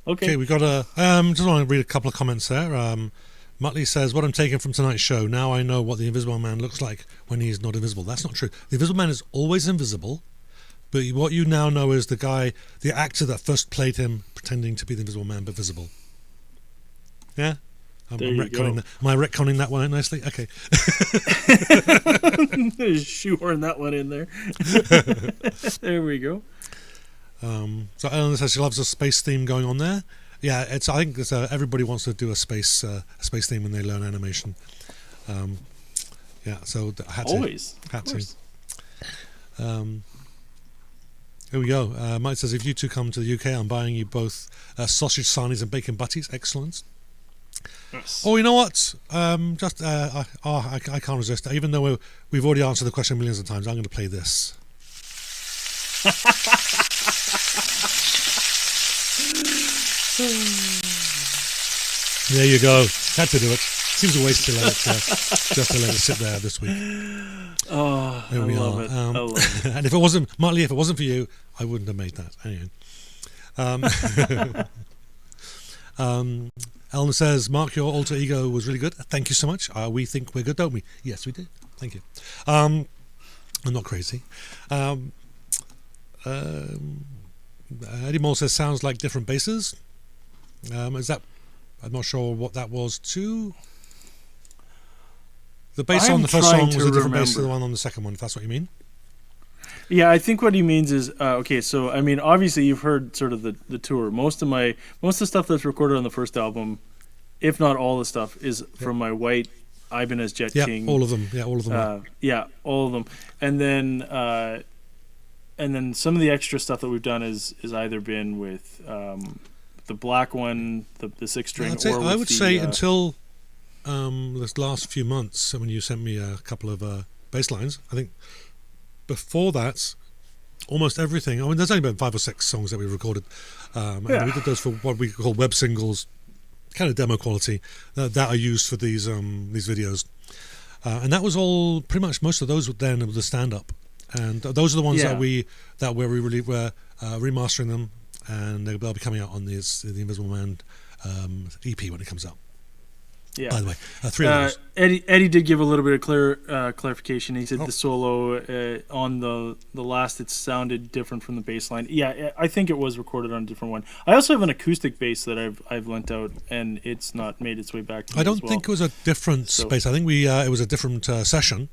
Okay,
we got just want to read a couple of comments there. Muttley says, what I'm taking from tonight's show, now I know what the Invisible Man looks like when he's not invisible. That's not true. The Invisible Man is always invisible, but what you now know is the actor that first played him pretending to be the Invisible Man but visible. Yeah? I'm retconning that. Am I retconning that one out nicely? Okay.
Shoehorn that one in there. There we go.
So Ellen says she loves a space theme going on there. Yeah, I think everybody wants to do a space theme when they learn animation. Yeah, so I had
always
had to. Here we go. Mike says, if you two come to the UK, I'm buying you both sausage sarnies and bacon butties. Excellent.
Yes.
Oh, you know what? I can't resist. Even though we've already answered the question millions of times, I'm going to play this. There you go. Had to do it. Seems a waste to let it just to let it sit there this week.
Oh,
there we
love
are.
it. I love it.
And if it wasn't Motley, if it wasn't for you, I wouldn't have made that. Anyway. Eleanor says, Mark, your alter ego was really good. Thank you so much. We think we're good, don't we? Yes, we did. Thank you. I'm not crazy. Eddie Moore says, sounds like different basses. Is that? I'm not sure what that was too. The bass on the first song was a different bass to the one on the second one, if that's what you mean.
Yeah, I think what he means is okay. So I mean, obviously you've heard sort of the tour. Most of the stuff that's recorded on the first album, if not all the stuff, is from my white Ibanez Jet King.
All of them. Yeah, all of them.
All of them. And then some of the extra stuff that we've done is either been with the black one, the 6-string,
I would say until this last few months, when you sent me a couple of bass lines, I think before that, almost everything. I mean, there's only been 5 or 6 songs that we recorded, and we did those for what we call web singles, kind of demo quality, that are used for these videos, and that was all pretty much. Most of those were then the stand-up, and those are the ones that we're remastering them, and they'll be coming out on the Invisible Man EP when it comes out.
Yeah.
By the way, 3 of those.
Eddie did give a little bit of clarification. He said the solo on the last, it sounded different from the bass line. Yeah, I think it was recorded on a different one. I also have an acoustic bass that I've lent out, and it's not made its way back to me.
I don't think it was a different space. I think it was a different session.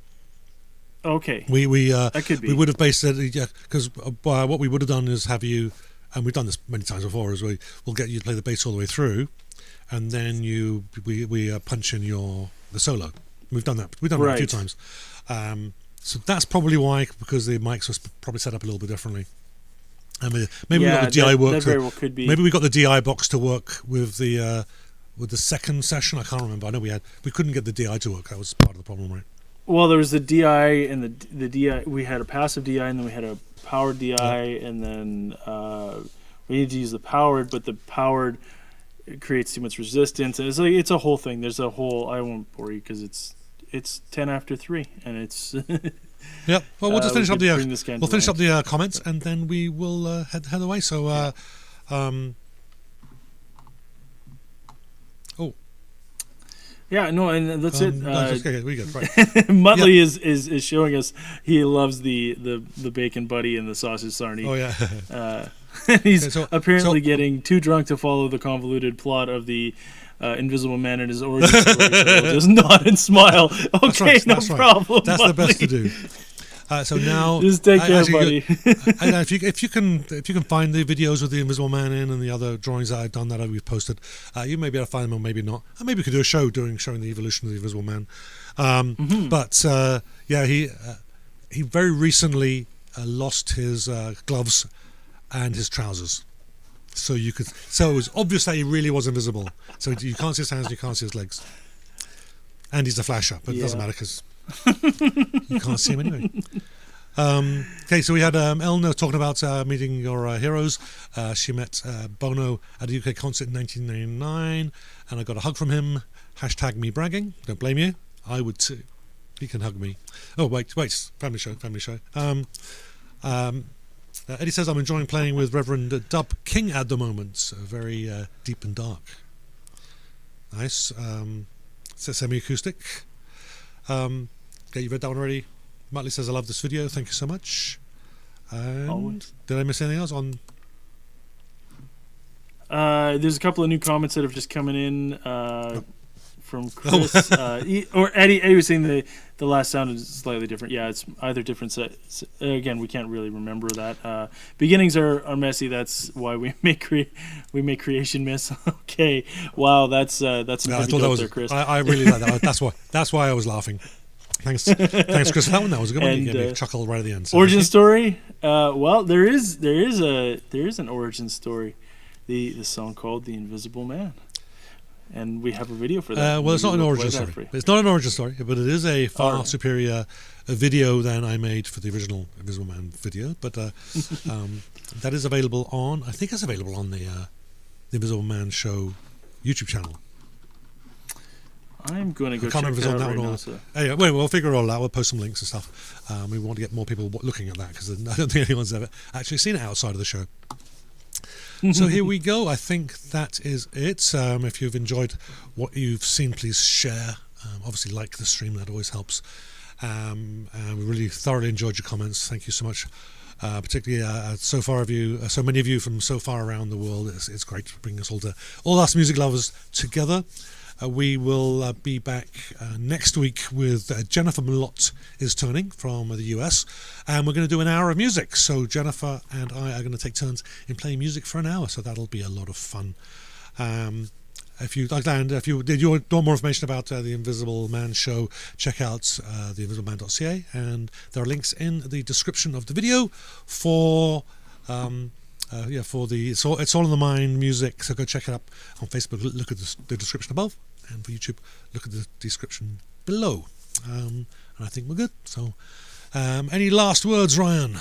Okay.
That
could be.
We would have based it, because what we would have done is have you, and we've done this many times before, is we'll get you to play the bass all the way through, and then we punch in the solo. We've done that. We've done that a few times. So that's probably why, because the mics was probably set up a little bit differently. And maybe we got the DI work.
That very well could be.
Maybe we got the DI box to work with the second session. I can't remember. I know we couldn't get the DI to work. That was part of the problem, right?
Well, there was the DI and the DI. We had a passive DI, and then we had a powered DI, and then we needed to use the powered, but the powered creates too much resistance, and it's a whole thing. There's a whole. I won't bore you because it's 10 after 3, and it's.
Yeah. Well, we'll just finish up the comments, and then we will head away. So.
Yeah, no, and that's it.
Okay, we good. Right.
Muttley is showing us he loves the bacon buddy and the sausage sarnie.
Oh yeah.
He's apparently getting too drunk to follow the convoluted plot of the Invisible Man and his origin story. So we'll just nod and smile. Okay, that's problem.
That's the best to do. So now,
just take care, buddy.
If you can find the videos with the Invisible Man in and the other drawings that I've done that we've posted, you may be able to find them or maybe not. And maybe we could do a show showing the evolution of the Invisible Man. But he very recently lost his gloves and his trousers. So it was obvious that he really was invisible. So you can't see his hands, you can't see his legs, and he's a flasher. But it doesn't matter because you can't see him anyway. Okay, so we had Elna talking about meeting your heroes. She met Bono at a UK concert in 1999, and I got a hug from him. # me bragging. Don't blame you. I would too. He can hug me. Oh wait, family show. Eddie says, I'm enjoying playing with Reverend Dub King at the moment. Very deep and dark. Nice. Semi-acoustic. Okay, you've read that one already. Muttley says, I love this video. Thank you so much. And did I miss anything else on?
There's a couple of new comments that have just coming in from Chris. Or Eddie was saying the last sound is slightly different. Yeah, it's either different. Again, we can't really remember that. Beginnings are messy. That's why we make creation miss. Okay, wow, that's some heavy dope there, Chris.
I really like that. That's why I was laughing. Thanks, Chris. That was a good one. You gave me a chuckle right at the end. So
origin story. Well, there is an origin story. The song called "The Invisible Man." And we have a video for that.
Well, it's not an origin story. It's not an origin story, but it is a far superior video than I made for the original Invisible Man video. But that is available on. I think it's available on the Invisible Man Show YouTube channel.
I'm going to go check that out right now.
Anyway, we'll figure it all out. We'll post some links and stuff. We want to get more people looking at that because I don't think anyone's ever actually seen it outside of the show. So here we go. I think that is it. If you've enjoyed what you've seen, please share. Obviously, like the stream. That always helps. And we really thoroughly enjoyed your comments. Thank you so much. Particularly so many of you from so far around the world. It's great to bring us all us music lovers together. We will be back next week with Jennifer Malott is turning from the US, and we're going to do an hour of music. So Jennifer and I are going to take turns in playing music for an hour, so that'll be a lot of fun. If you want more information about the Invisible Man show, check out theinvisibleman.ca, and there are links in the description of the video for It's All in the Mind music. So go check it up on Facebook. Look at the description above, and for YouTube, look at the description below. And I think we're good. So, any last words, Ryan?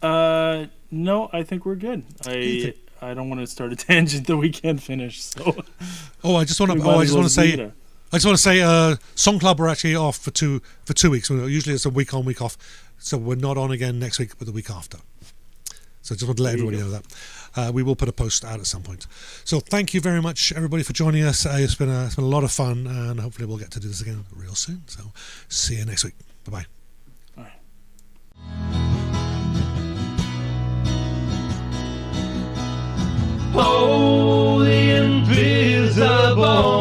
No, I think we're good. I don't want to start a tangent that we can't finish. So.
I just want to say, Song Club are actually off for two weeks. Usually it's a week on, week off. So we're not on again next week, but the week after. So just want to let everybody know that. We will put a post out at some point. So thank you very much, everybody, for joining us. It's been a lot of fun, and hopefully we'll get to do this again real soon. So see you next week. Bye-bye.
All right.
Oh, the invisible